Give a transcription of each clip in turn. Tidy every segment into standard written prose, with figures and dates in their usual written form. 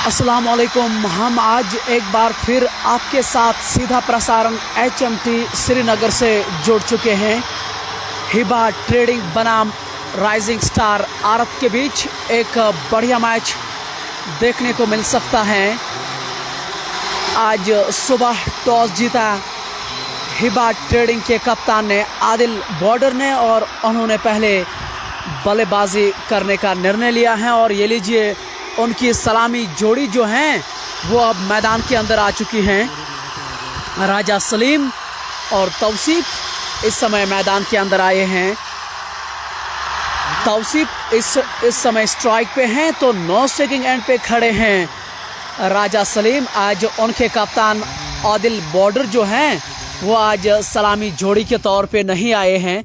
अस्सलाम वालेकुम। हम आज एक बार फिर आपके साथ सीधा प्रसारण HMT श्रीनगर से जुड़ चुके हैं। हिबा ट्रेडिंग बनाम राइजिंग स्टार आरत के बीच एक बढ़िया मैच देखने को मिल सकता है। आज सुबह टॉस जीता हिबा ट्रेडिंग के कप्तान ने आदिल बॉर्डर ने और उन्होंने पहले बल्लेबाजी करने का निर्णय लिया है। और ये लीजिए उनकी सलामी जोड़ी जो हैं वो अब मैदान के अंदर आ चुकी हैं। राजा सलीम और तौसीफ इस समय मैदान के अंदर आए हैं। तौसीफ इस समय स्ट्राइक पे हैं तो नो स्ट्राइकिंग एंड पे खड़े हैं राजा सलीम। आज उनके कप्तान आदिल बॉर्डर जो हैं वो आज सलामी जोड़ी के तौर पे नहीं आए हैं।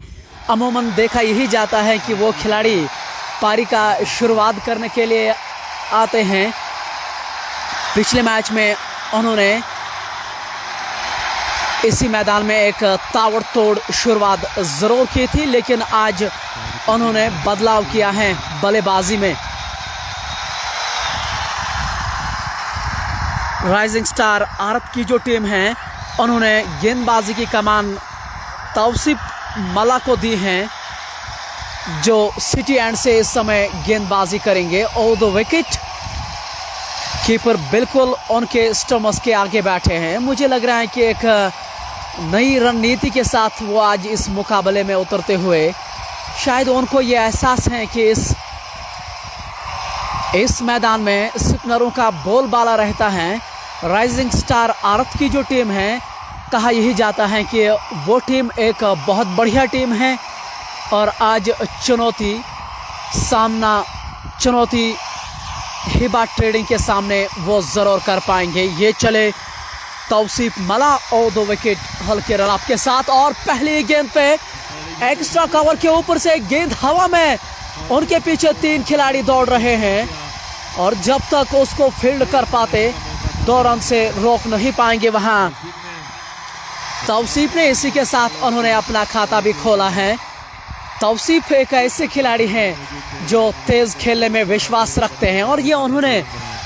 अमूमन देखा यही जाता है कि वो खिलाड़ी पारी का शुरुआत करने के लिए आते हैं। पिछले मैच में उन्होंने इसी मैदान में एक ताबड़तोड़ शुरुआत ज़रूर की थी, लेकिन आज उन्होंने बदलाव किया है बल्लेबाजी में। राइजिंग स्टार आरत की जो टीम है उन्होंने गेंदबाजी की कमान तौसीफ मला को दी हैं, जो सिटी एंड से इस समय गेंदबाजी करेंगे। और द विकेट कीपर बिल्कुल उनके स्टम्प्स के आगे बैठे हैं। मुझे लग रहा है कि एक नई रणनीति के साथ वो आज इस मुकाबले में उतरते हुए शायद उनको ये एहसास है कि इस मैदान में स्पिनरों का बोलबाला रहता है। राइजिंग स्टार आरत की जो टीम है, कहा यही जाता है कि वो टीम एक बहुत बढ़िया टीम है और आज चुनौती हिबा ट्रेडिंग के सामने वो ज़रूर कर पाएंगे। ये चले तौसीफ मला और 2 विकेट हल्के रन अप के साथ। और पहली गेंद पे एक्स्ट्रा कवर के ऊपर से गेंद हवा में, उनके पीछे 3 खिलाड़ी दौड़ रहे हैं और जब तक उसको फील्ड कर पाते 2 रन से रोक नहीं पाएंगे वहाँ। तौसीफ ने इसी के साथ उन्होंने अपना खाता भी खोला है। तौसीफ एक ऐसे खिलाड़ी हैं जो तेज़ खेलने में विश्वास रखते हैं और ये उन्होंने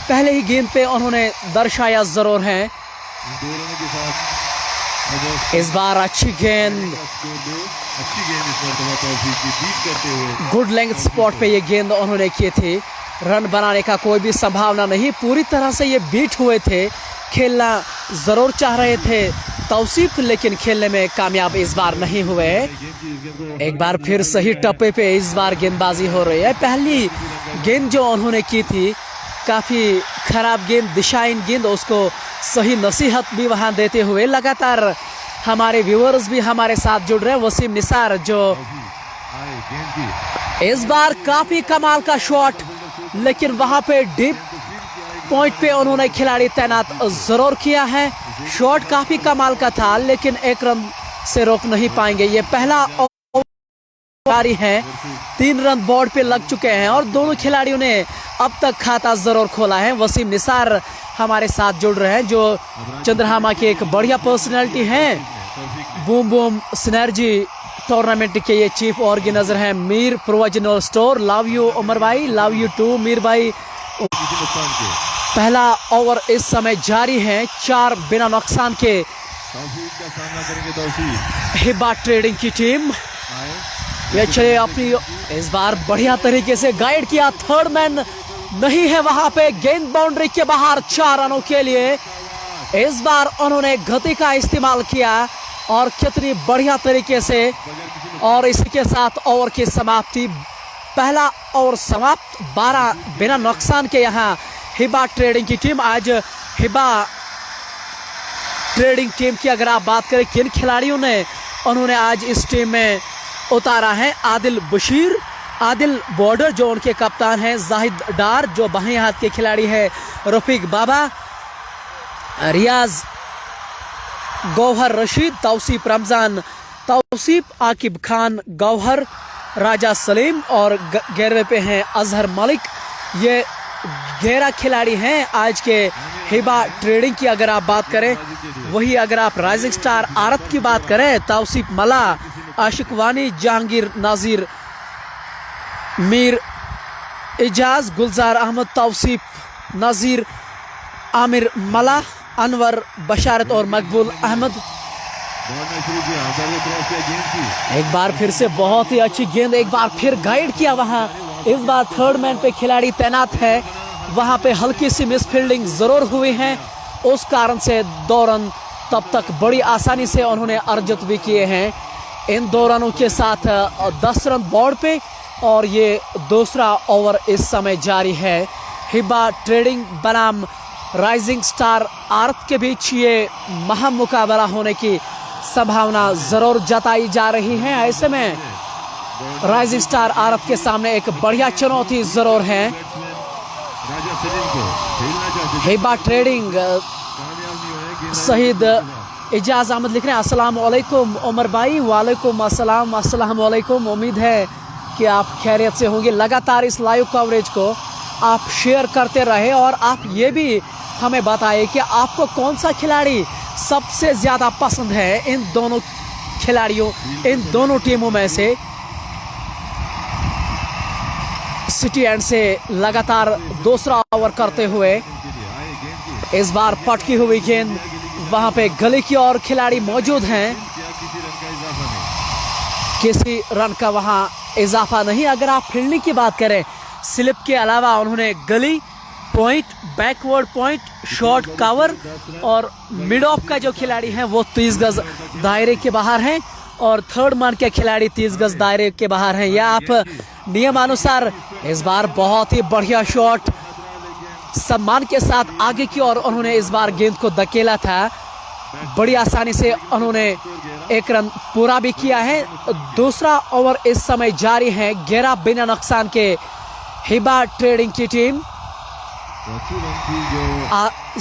पहले ही गेंद पे उन्होंने दर्शाया ज़रूर है। इस बार अच्छी गेंद, गुड लेंथ स्पॉट पे ये गेंद उन्होंने की थी। रन बनाने का कोई भी संभावना नहीं, पूरी तरह से ये बीट हुए थे। खेलना ज़रूर चाह रहे थे तौसीफ, लेकिन खेलने में कामयाब इस बार नहीं हुए। एक बार फिर सही टप्पे पे इस बार गेंदबाजी हो रही है। पहली गेंद जो उन्होंने की थी काफ़ी खराब गेंद, दिशाहीन गेंद, उसको सही नसीहत भी वहां देते हुए लगातार हमारे व्यूअर्स भी हमारे साथ जुड़ रहे हैं। वसीम निसार जो इस बार काफ़ी कमाल का शॉट, लेकिन वहां पे डीप पॉइंट पे उन्होंने खिलाड़ी तैनात ज़रूर किया है। शॉट काफ़ी कमाल का था, लेकिन 1 रन से रोक नहीं पाएंगे। ये पहला जारी है, 3 रन बोर्ड पे लग चुके हैं और दोनों खिलाड़ियों ने अब तक खाता ज़रूर खोला है। वसीम निसार हमारे साथ जुड़ रहे हैं जो चंद्रहामा के एक बढ़िया पर्सनैलिटी हैं। बूम बूम सिनर्जी टूर्नामेंट के ये चीफ ऑर्गेनाइजर हैं Mir provisional store. Love you Umar भाई, लव यू टू मीर भाई। पहला ओवर इस समय जारी है, 4 बिना नुकसान के हिबा ट्रेडिंग की टीम। ये चले अपनी इस बार बढ़िया तरीके से गाइड किया, थर्ड मैन नहीं है वहां पे, गेंद बाउंड्री के बाहर 4 रनों के लिए। इस बार उन्होंने गति का इस्तेमाल किया और कितनी बढ़िया तरीके से। और इसी के साथ ओवर की समाप्ति, पहला ओवर समाप्त, 12 बिना नुकसान के यहाँ हिबा ट्रेडिंग की टीम। आज हिबा ट्रेडिंग टीम की अगर आप बात करें किन खिलाड़ियों ने उन्होंने आज इस टीम में उतारा है, आदिल बशीर, आदिल बॉर्डर जो उनके कप्तान हैं, जाहिद डार जो बाएं हाथ के खिलाड़ी है, रफीक बाबा, रियाज गौहर रशीद, तौसीफ रमज़ान, तौसीफ आकिब खान गौहर, राजा सलीम और 11वें पे हैं अजहर मलिक। ये 11 खिलाड़ी हैं आज के हिबा ट्रेडिंग की अगर आप बात करें। वही अगर आप राइजिंग स्टार आरत की बात करें, तौसीफ मला, आशिक वानी, जहांगीर नाजिर, मीर एजाज, गुलजार अहमद, तौसीफ नज़ीर, आमिर मला, अनवर बशारत और मकबूल अहमद। एक बार फिर से बहुत ही अच्छी गेंद, एक बार फिर गाइड किया वहां। इस बार थर्ड मैन पे खिलाड़ी तैनात है, वहां पे हल्की सी मिस फील्डिंग जरूर हुई है, उस कारण से 2 रन तब तक बड़ी आसानी से उन्होंने अर्जित भी किए हैं। इन 2 रनों के साथ 10 रन बोर्ड पे और ये दूसरा ओवर इस समय जारी है। हिबा ट्रेडिंग बनाम राइजिंग स्टार आरत के बीच ये महान मुकाबला होने की संभावना जरूर जताई जा रही है। ऐसे में राइजिंग स्टार आरत के सामने एक बढ़िया चुनौती जरूर है। हिबा ट्रेडिंग शहीद इजाज अहमद लिख रहे हैं, अस्सलाम वालेकुम उमर भाई। वालेकुम अस्सलाम, अस्सलाम वालेकुम। उम्मीद है कि आप खैरियत से होंगे। लगातार इस लाइव कवरेज को आप शेयर करते रहे और आप ये भी हमें बताइए कि आपको कौन सा खिलाड़ी सबसे ज़्यादा पसंद है इन दोनों खिलाड़ियों, इन दोनों टीमों में से। सिटी एंड से लगातार दूसरा ओवर करते हुए इस बार पटकी हुई गेंद, वहां पे गली की और खिलाड़ी मौजूद हैं, किसी रन का वहां इजाफा नहीं। अगर आप फील्डिंग की बात करें, स्लिप के अलावा उन्होंने गली, point, backward point, short cover और मिड ऑफ का जो खिलाड़ी हैं वो 30 गज दायरे के बाहर हैं और थर्ड मैन के खिलाड़ी 30 गज दायरे के बाहर हैं। या आप नियमानुसार इस बार बहुत ही बढ़िया शॉट सम्मान के साथ आगे की ओर उन्होंने इस बार गेंद को धकेला था, बड़ी आसानी से उन्होंने 1 रन पूरा भी किया है। दूसरा ओवर इस समय जारी है। 11 बिना नुकसान के हिबा ट्रेडिंग की टीम,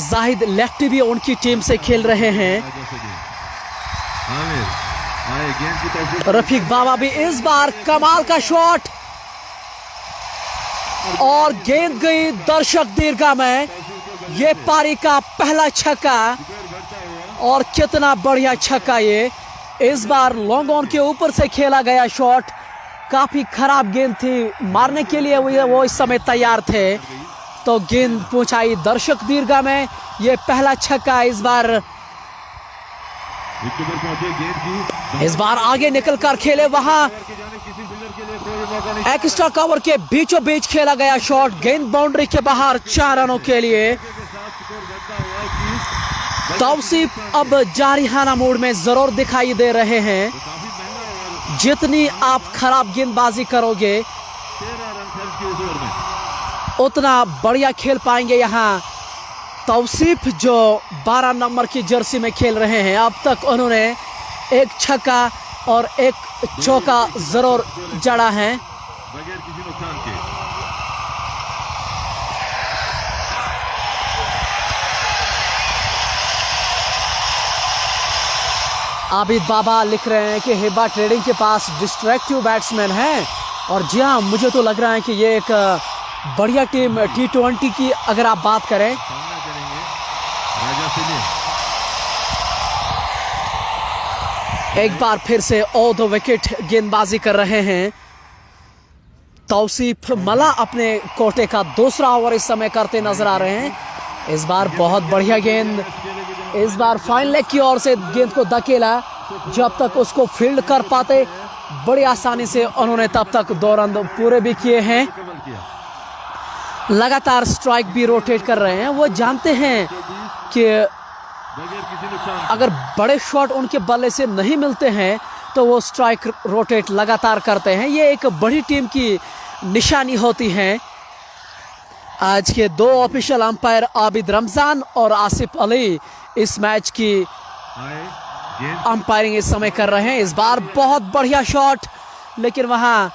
जाहिद लेफ्टी भी उनकी टीम से खेल रहे हैं। रफीक बाबा भी इस बार कमाल का शॉट और गेंद गई दर्शक दीर्घा में। ये पारी का पहला छक्का और कितना बढ़िया छक्का ये। इस बार लॉन्ग ऑन के ऊपर से खेला गया शॉट, काफी खराब गेंद थी, मारने के लिए वो इस समय तैयार थे, तो गेंद पहुंचाई दर्शक दीर्घा में। ये पहला छक्का इस बार आगे निकल कर खेले, वहां एक्स्ट्रा कवर के बीचों बीच खेला गया शॉट, गेंद बाउंड्री के बाहर 4 रनों के लिए। तौसीफ अब जारिहाना मोड में जरूर दिखाई दे रहे हैं। जितनी आप खराब गेंदबाजी करोगे उतना बढ़िया खेल पाएंगे यहाँ तौसीफ, जो 12 नंबर की जर्सी में खेल रहे हैं। अब तक उन्होंने 1 छक्का और 1 चौका जरूर जड़ा है। बगैर किसी नुकसान के। आबिद बाबा लिख रहे हैं कि हिबा ट्रेडिंग के पास डिस्ट्रैक्टिव बैट्समैन हैं, और जी हाँ, मुझे तो लग रहा है कि ये एक बढ़िया टीम T20 की अगर आप बात करें। एक बार फिर से ऑफ द विकेट गेंदबाजी कर रहे हैं तौसीफ मला, अपने कोटे का दूसरा ओवर इस समय करते नजर आ रहे हैं। इस बार बहुत बढ़िया गेंद, इस बार फाइन लेग की ओर से गेंद को धकेला, जब तक उसको फील्ड कर पाते बड़ी आसानी से उन्होंने तब तक 2 रन पूरे भी किए हैं। लगातार स्ट्राइक भी रोटेट कर रहे हैं। वो जानते हैं कि अगर बड़े शॉट उनके बल्ले से नहीं मिलते हैं तो वो स्ट्राइक रोटेट लगातार करते हैं। ये एक बड़ी टीम की निशानी होती है। आज के 2 ऑफिशियल अंपायर आबिद रमजान और आसिफ अली इस मैच की अंपायरिंग इस समय कर रहे हैं। इस बार बहुत बढ़िया शॉट, लेकिन वहां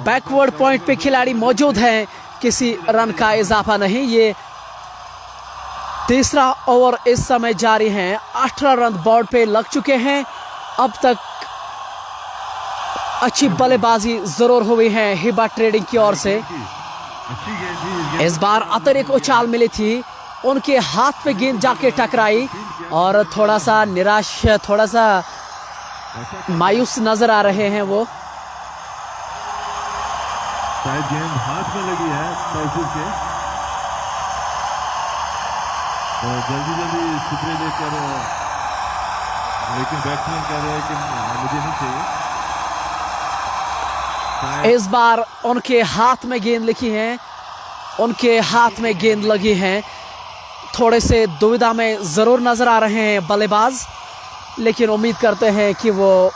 बैकवर्ड पॉइंट पे खिलाड़ी मौजूद हैं, किसी रन का इजाफा नहीं। ये तीसरा ओवर इस समय जारी है। 18 रन बोर्ड पे लग चुके हैं। अब तक अच्छी बल्लेबाजी जरूर हुई है हिबा ट्रेडिंग की ओर से। इस बार अतिरिक्त उछाल मिली थी, उनके हाथ पे गेंद जाके टकराई और थोड़ा सा निराश, थोड़ा सा मायूस नजर आ रहे हैं वो। शायद गेंद हाथ में लगी है तौसीफ के। जल्दी जल्दी स्प्रे लेकर लेकिन बैट्समैन कह रहे हैं कि मुझे नहीं चाहिए। इस बार उनके हाथ में गेंद लिखी है, उनके हाथ में गेंद लगी है। थोड़े से दुविधा में ज़रूर नज़र आ रहे हैं बल्लेबाज, लेकिन उम्मीद करते हैं कि वो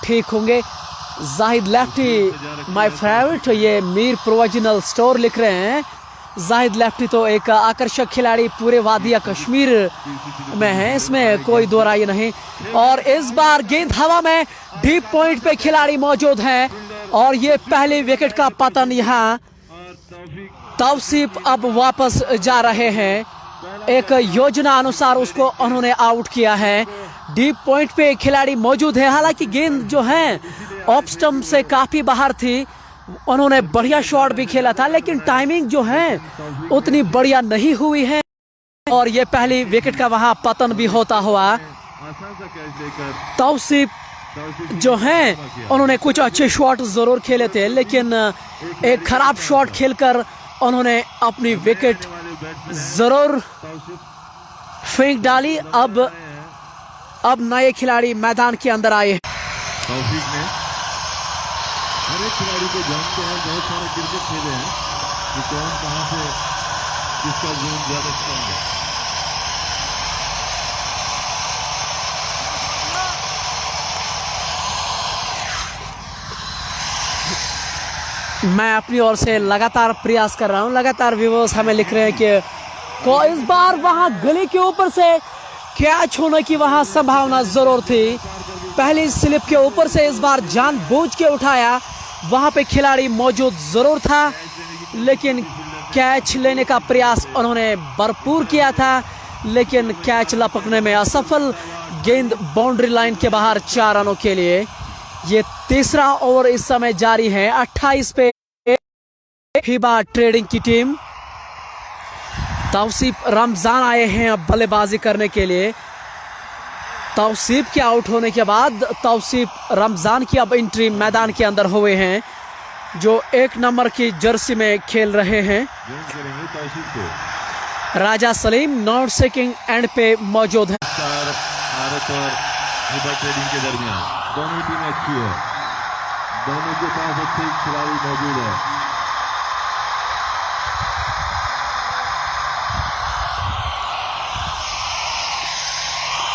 ठीक होंगे। जाहिद लेफ्टी माय फेवरेट, ये मीर प्रोविजनल स्टोर लिख रहे हैं। जाहिद लेफ्टी तो एक आकर्षक खिलाड़ी पूरे वादिया कश्मीर में है, इसमें कोई दो राय नहीं। और इस बार गेंद हवा में, डीप पॉइंट पे खिलाड़ी मौजूद हैं और ये पहली विकेट का पतन यहाँ। तौसीफ अब वापस जा रहे हैं, एक योजना अनुसार उसको उन्होंने आउट किया है। डीप पॉइंट पे खिलाड़ी मौजूद है, हालांकि गेंद जो है ऑफ स्टंप से काफी बाहर थी। उन्होंने बढ़िया शॉट भी खेला था, लेकिन टाइमिंग जो है उतनी बढ़िया नहीं हुई है और ये पहली विकेट का वहां पतन भी होता हुआ। तौसीफ जो हैं उन्होंने कुछ अच्छे शॉट जरूर खेले थे, लेकिन एक खराब शॉट खेलकर उन्होंने अपनी विकेट जरूर फेंक डाली। अब नए खिलाड़ी मैदान के अंदर आए। तौफीक ने हर एक खिलाड़ी को जानते हैं, बहुत सारे क्रिकेट खेले हैं कि कौन कहां से किसका जोन ज्यादा स्ट्रांग है। मैं अपनी ओर से लगातार प्रयास कर रहा हूं। लगातार व्यूअर्स हमें लिख रहे हैं कि इस बार वहां गली के ऊपर से कैच होने की वहां संभावना जरूर थी। पहली स्लिप के ऊपर से इस बार जानबूझ के उठाया, वहां पे खिलाड़ी मौजूद जरूर था, लेकिन कैच लेने का प्रयास उन्होंने भरपूर किया था, लेकिन कैच लपकने में असफल। गेंद बाउंड्री लाइन के बाहर 4 रनों के लिए। ये तीसरा ओवर इस समय जारी है। 28 पे हिबा ट्रेडिंग की टीम। तौसीफ रमजान आए हैं अब बल्लेबाजी करने के लिए। तौसीफ के आउट होने के बाद तौसीफ रमजान की अब एंट्री मैदान के अंदर हुए हैं, जो 1 नंबर की जर्सी में खेल रहे हैं। राजा सलीम नॉट सेकिंग एंड पे मौजूद है। भारत और हिबा ट्रेडिंग के दरमियान दोनों टीमें अच्छी है, दोनों के पास अच्छे खिलाड़ी मौजूद है।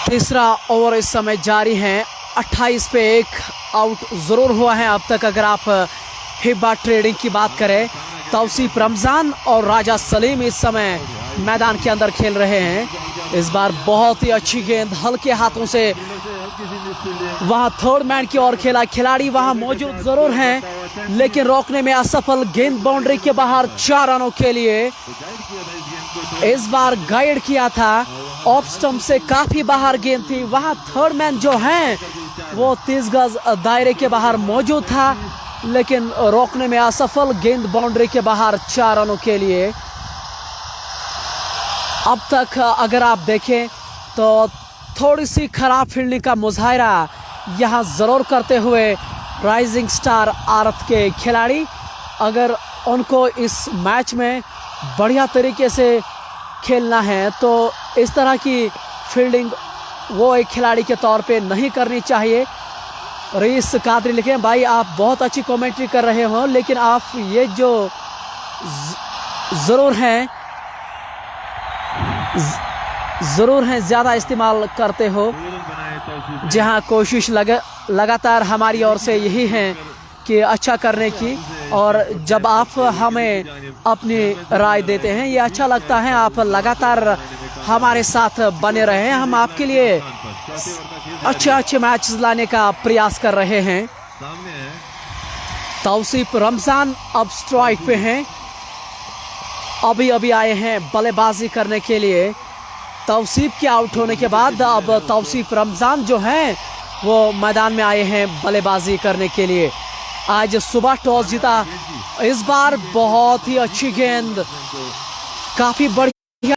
तीसरा ओवर इस समय जारी है। 28 पे 1 आउट जरूर हुआ है अब तक। अगर आप हिबा ट्रेडिंग की बात करें, तौसीफ रमजान और राजा सलीम इस समय मैदान के अंदर खेल रहे हैं। इस बार बहुत ही अच्छी गेंद हल्के हाथों से वहां थर्ड मैन की ओर खेला। खिलाड़ी वहां मौजूद जरूर हैं, लेकिन रोकने में असफल। गेंद बाउंड्री के बाहर 4 रनों के लिए। इस बार गाइड किया था, ऑफ स्टंप से काफी बाहर गेंद थी। वहां थर्ड मैन जो हैं वो 30 गज दायरे के बाहर मौजूद था, लेकिन रोकने में असफल। गेंद बाउंड्री के बाहर 4 रनों के लिए। अब तक अगर आप देखें तो थोड़ी सी खराब फील्डिंग का मुजाहरा यहाँ ज़रूर करते हुए राइजिंग स्टार आरत के खिलाड़ी। अगर उनको इस मैच में बढ़िया तरीके से खेलना है तो इस तरह की फील्डिंग वो एक खिलाड़ी के तौर पे नहीं करनी चाहिए। रईस कादरी लिखे, भाई आप बहुत अच्छी कमेंट्री कर रहे हो, लेकिन आप ये जो ज़रूर हैं ज़्यादा इस्तेमाल करते हो। जहां कोशिश लगातार हमारी ओर से यही है कि अच्छा करने की, और जब आप हमें अपनी राय देते हैं ये अच्छा लगता है। आप लगातार हमारे साथ बने रहे हैं, हम आपके लिए अच्छे मैच लाने का प्रयास कर रहे हैं। तौसीफ रमजान अब स्ट्राइक पे हैं, अभी आए हैं बल्लेबाजी करने के लिए। तौसीफ के आउट होने के बाद अब तौसीफ रमजान जो हैं वो मैदान में आए हैं बल्लेबाजी करने के लिए। आज सुबह टॉस जीता, इस बार बहुत ही अच्छी गेंद, काफी बढ़िया।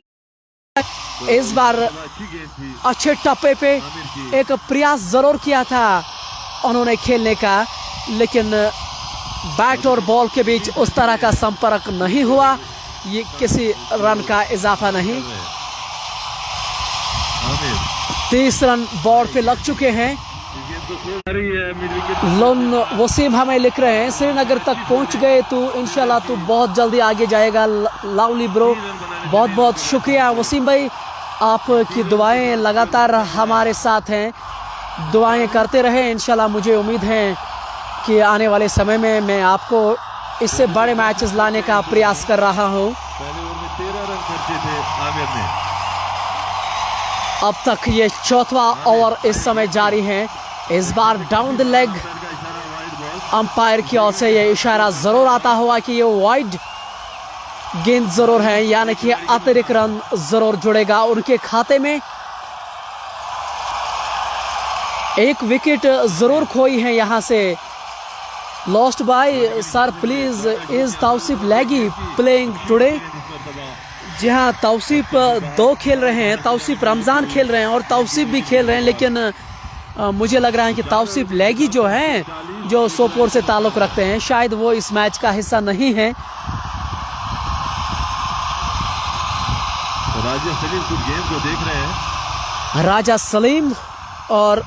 इस बार अच्छे टप्पे पे एक प्रयास जरूर किया था उन्होंने खेलने का, लेकिन बैट और बॉल के बीच उस तरह का संपर्क नहीं हुआ, ये किसी रन का इजाफा नहीं। आमिर 30 रन बोर्ड पे लग चुके हैं। इस गेंद को खेल रही है मिड विकेट। लोन वसीम हमें लिख रहे हैं श्रीनगर तक पहुंच गए तू, इंशाल्लाह तू बहुत जल्दी आगे जाएगा। लावली ब्रो, बहुत बहुत शुक्रिया वसीम भाई, आपकी दुआएं लगातार हमारे साथ हैं, दुआएं करते रहें। इंशाल्लाह मुझे उम्मीद है कि आने वाले समय में मैं आपको इससे बड़े मैचेस लाने का प्रयास कर रहा हूं। पहले ओवर में 13 रन खर्चे थे आमिर ने। अब तक ये चौथा ओवर इस समय जारी है। इस बार डाउन द लेग का इशारा वाइड बॉल। अंपायर की ओर से ये इशारा जरूर आता हुआ कि ये वाइड गेंद जरूर है, यानी कि अतिरिक्त रन जरूर जुड़ेगा उनके खाते में। एक विकेट जरूर खोई है यहां से। Lost by sir please is Tauseef Laigi playing today. जी हाँ, तौसीफ 2 खेल रहे हैं, तौसीफ रमज़ान खेल रहे हैं और तौसीफ भी खेल रहे हैं, लेकिन मुझे लग रहा है कि तौसीफ लैगी जो हैं, जो सोपोर से ताल्लुक़ रखते हैं, शायद वो इस मैच का हिस्सा नहीं है। राजा सलीम कुछ गेंद को देख रहे हैं। राजा सलीम और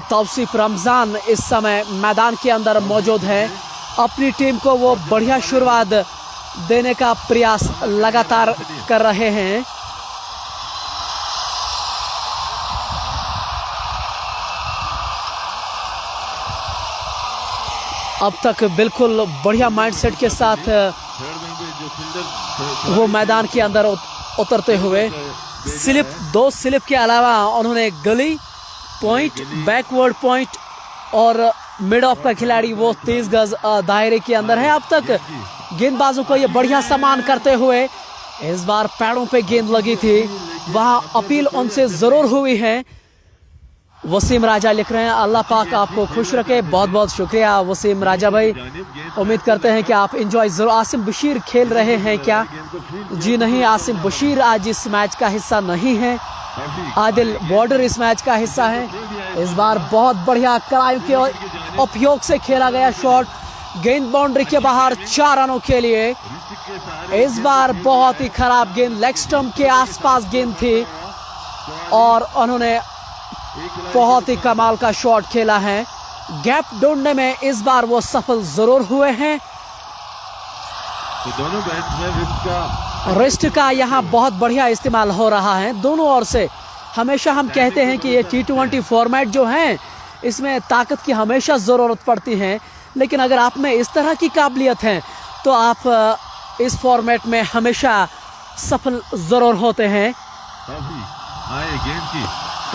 तौसीफ रमज़ान इस समय मैदान के अंदर मौजूद है। अपनी टीम को वो बढ़िया शुरुआत देने का प्रयास लगातार कर रहे हैं। अब तक बिल्कुल बढ़िया माइंडसेट के साथ वो मैदान के अंदर उतरते हुए स्लिप 2 स्लिप के अलावा उन्होंने गली पॉइंट, बैकवर्ड पॉइंट और मिड ऑफ का खिलाड़ी वो 30 गज दायरे के अंदर है। अब तक गेंदबाजों को ये बढ़िया सामान करते हुए इस बार पैरों पे गेंद लगी थी, वहां अपील उनसे जरूर हुई है। वसीम राजा लिख रहे हैं अल्लाह पाक आपको खुश रखे। बहुत बहुत शुक्रिया वसीम राजा भाई, उम्मीद करते हैं कि आप एंजॉय जरूर। आसिम बशीर खेल रहे हैं क्या? जी नहीं, आसिम बशीर आज इस मैच का हिस्सा नहीं है। आदिल बॉर्डर इस मैच का हिस्सा है। इस बार बहुत बढ़िया कराई के उपयोग से खेला गया शॉट, गेंद बाउंड्री के बाहर 4 रनों के लिए। इस बार बहुत ही खराब गेंद, लेग स्टंप के आसपास गेंद थी और उन्होंने बहुत ही कमाल का शॉट खेला है। गैप ढूंढने में इस बार वो सफल जरूर हुए हैं। तो दोनों बैट्समैन रिस्ट का यहाँ बहुत बढ़िया इस्तेमाल हो रहा है दोनों ओर से। हमेशा हम कहते हैं कि ये T20 फॉर्मेट जो है, इसमें ताकत की हमेशा ज़रूरत पड़ती है, लेकिन अगर आप में इस तरह की काबिलियत है तो आप इस फॉर्मेट में हमेशा सफल ज़रूर होते हैं।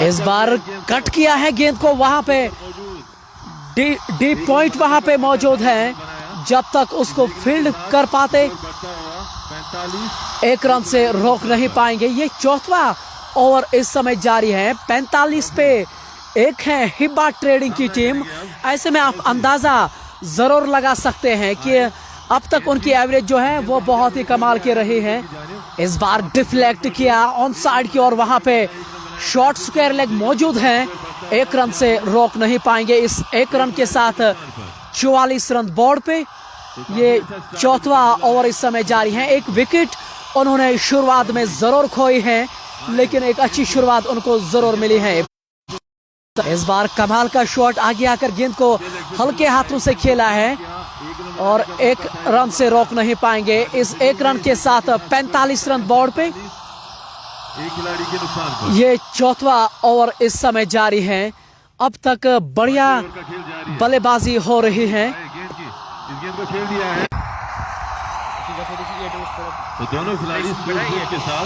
इस बार कट किया है गेंद को, वहाँ पे डीप पॉइंट वहाँ पे मौजूद है। जब तक उसको फील्ड कर पाते 1 रन से रोक नहीं पाएंगे। ये 4वां ओवर इस समय जारी है। 45 पे 1 है हिब्बा ट्रेडिंग की टीम। ऐसे में आप अंदाजा जरूर लगा सकते हैं कि अब तक उनकी एवरेज जो है वो बहुत ही कमाल की रही है। इस बार डिफ्लेक्ट किया ऑन साइड की और वहां पे शॉर्ट स्क्वायर लेग मौजूद है। 1 रन से रोक नहीं पाएंगे। इस 1 रन के साथ 44 रन बोर्ड पे। ये 4वां ओवर इस समय जारी है। 1 विकेट उन्होंने शुरुआत में जरूर खोई है, लेकिन एक अच्छी शुरुआत उनको जरूर मिली है। इस बार कमाल का शॉट आगे आकर गेंद को हल्के हाथों से खेला है और 1 रन से रोक नहीं पाएंगे। इस 1 रन के साथ 45 रन बोर्ड पे। ये 4वां ओवर इस समय जारी है। अब तक बढ़िया बल्लेबाजी हो रही है। तो दोनों खिलाड़ी के साथ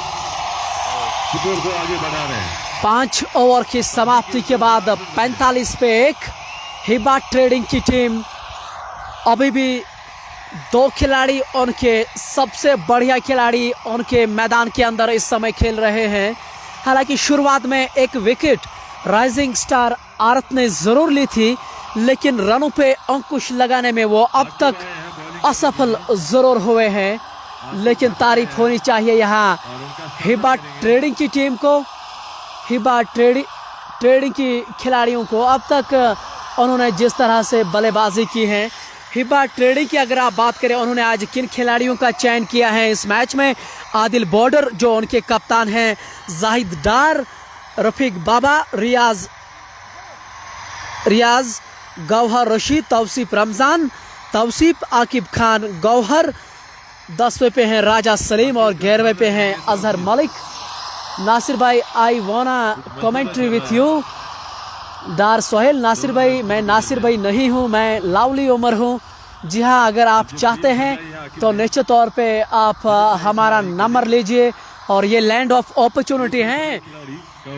स्कोर को आगे बढ़ा रहे हैं। 5 ओवर की समाप्ति के बाद 45 पे 1 हिब्बा ट्रेडिंग की टीम अभी भी 2 खिलाड़ी उनके सबसे बढ़िया खिलाड़ी उनके मैदान के अंदर इस समय खेल रहे हैं। हालांकि शुरुआत में 1 विकेट राइजिंग स्टार आरत ने जरूर ली थी, लेकिन रनों पे अंकुश लगाने में वो अब तक असफल जरूर हुए हैं। लेकिन तारीफ होनी चाहिए यहाँ हिब्बा ट्रेडिंग की टीम को, हिब्बा ट्रेडिंग की खिलाड़ियों को। अब तक उन्होंने जिस तरह से बल्लेबाजी की है हिबा ट्रेडिंग की अगर आप बात करें, उन्होंने आज किन खिलाड़ियों का चयन किया है इस मैच में? आदिल बॉर्डर जो उनके कप्तान हैं, जाहिद डार, रफीक बाबा, रियाज, गौहर रशीद, तौसीफ रमज़ान, तौसीफ आकिब खान गौहर। 10वें पे हैं राजा सलीम और 11वें पे हैं अजहर मलिक। नासिर भाई, आई वाना कमेंट्री विथ यू। डार सोहेल, नासिर भाई मैं नासिर भाई नहीं हूँ, मैं लावली उमर हूँ। जी हाँ, अगर आप चाहते हैं तो निश्चित तौर पे आप हमारा नंबर लीजिए। और ये लैंड ऑफ अपॉर्चुनिटी है,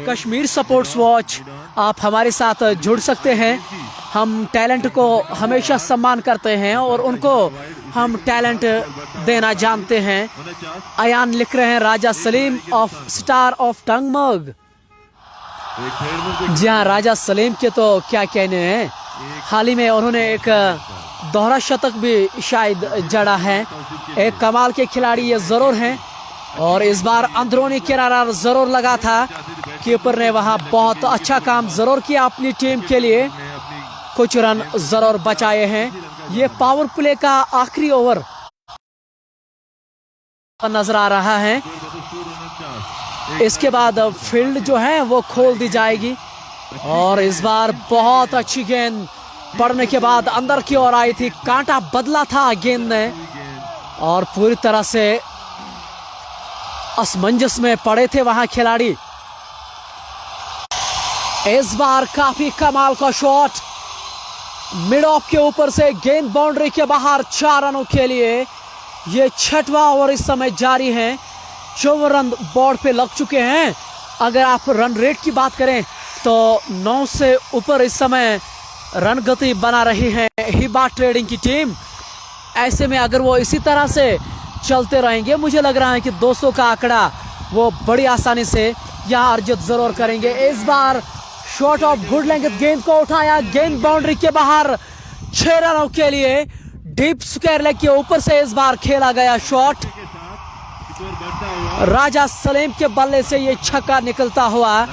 कश्मीर स्पोर्ट्स वॉच, आप हमारे साथ जुड़ सकते हैं। हम टैलेंट को हमेशा सम्मान करते हैं और उनको हम टैलेंट देना जानते हैं। अयान लिख रहे हैं Raja Salim of star of Tangmarg. जी हाँ, राजा सलीम के तो क्या कहने हैं, हाल ही में उन्होंने एक दोहरा शतक भी शायद जड़ा है। एक कमाल के खिलाड़ी ये ज़रूर हैं और इस बार अंदरूनी किनारा ज़रूर लगा था। कीपर ने वहाँ बहुत अच्छा काम ज़रूर किया अपनी टीम के लिए, कुछ रन ज़रूर बचाए हैं। ये पावर प्ले का आखिरी ओवर नजर आ रहा है। इसके बाद फील्ड जो है वो खोल दी जाएगी और इस बार बहुत अच्छी गेंद पड़ने के बाद अंदर की ओर आई थी, कांटा बदला था गेंद ने और पूरी तरह से असमंजस में पड़े थे वहां खिलाड़ी। इस बार काफी कमाल का शॉट, मिड ऑफ के ऊपर से गेंद बाउंड्री के बाहर, 4 रनों के लिए। ये 6वां ओवर इस समय जारी है, 54 रन बोर्ड पे लग चुके हैं। अगर आप रन रेट की बात करें तो 9 से ऊपर इस समय रन गति बना रही है हिबा ट्रेडिंग की टीम। ऐसे में अगर वो इसी तरह से चलते रहेंगे, मुझे लग रहा है कि 200 का आंकड़ा वो बड़ी आसानी से यहाँ अर्जित जरूर करेंगे। इस बार शॉट ऑफ गुड लेंथ, गेंद को उठाया, गेंद बाउंड्री के बाहर, 6 रनों के लिए। डीप स्क्वायर लेग के ऊपर से इस बार खेला गया शॉट, राजा सलीम के बल्ले से ये छक्का निकलता हुआ।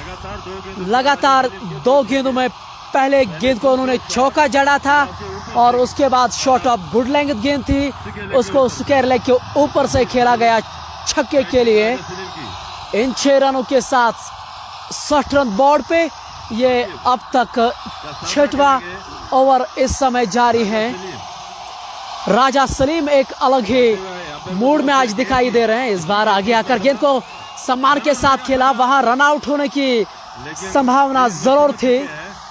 लगातार 2 गेंदों में पहले गेंद को उन्होंने चौका जड़ा था और उसके बाद शॉट ऑफ गुड लेंथ गेंद थी, उसको स्क्वायर लेग के ऊपर से खेला गया छक्के के लिए। इन 6 रनों के साथ 60 रन बोर्ड पे, ये अब तक 6वां ओवर इस समय जारी है। राजा सलीम एक अलग ही मूड में आज दिखाई दे रहे हैं। इस बार आगे आकर गेंद को सम्मान के साथ खेला, वहां रन आउट होने की संभावना जरूर थी।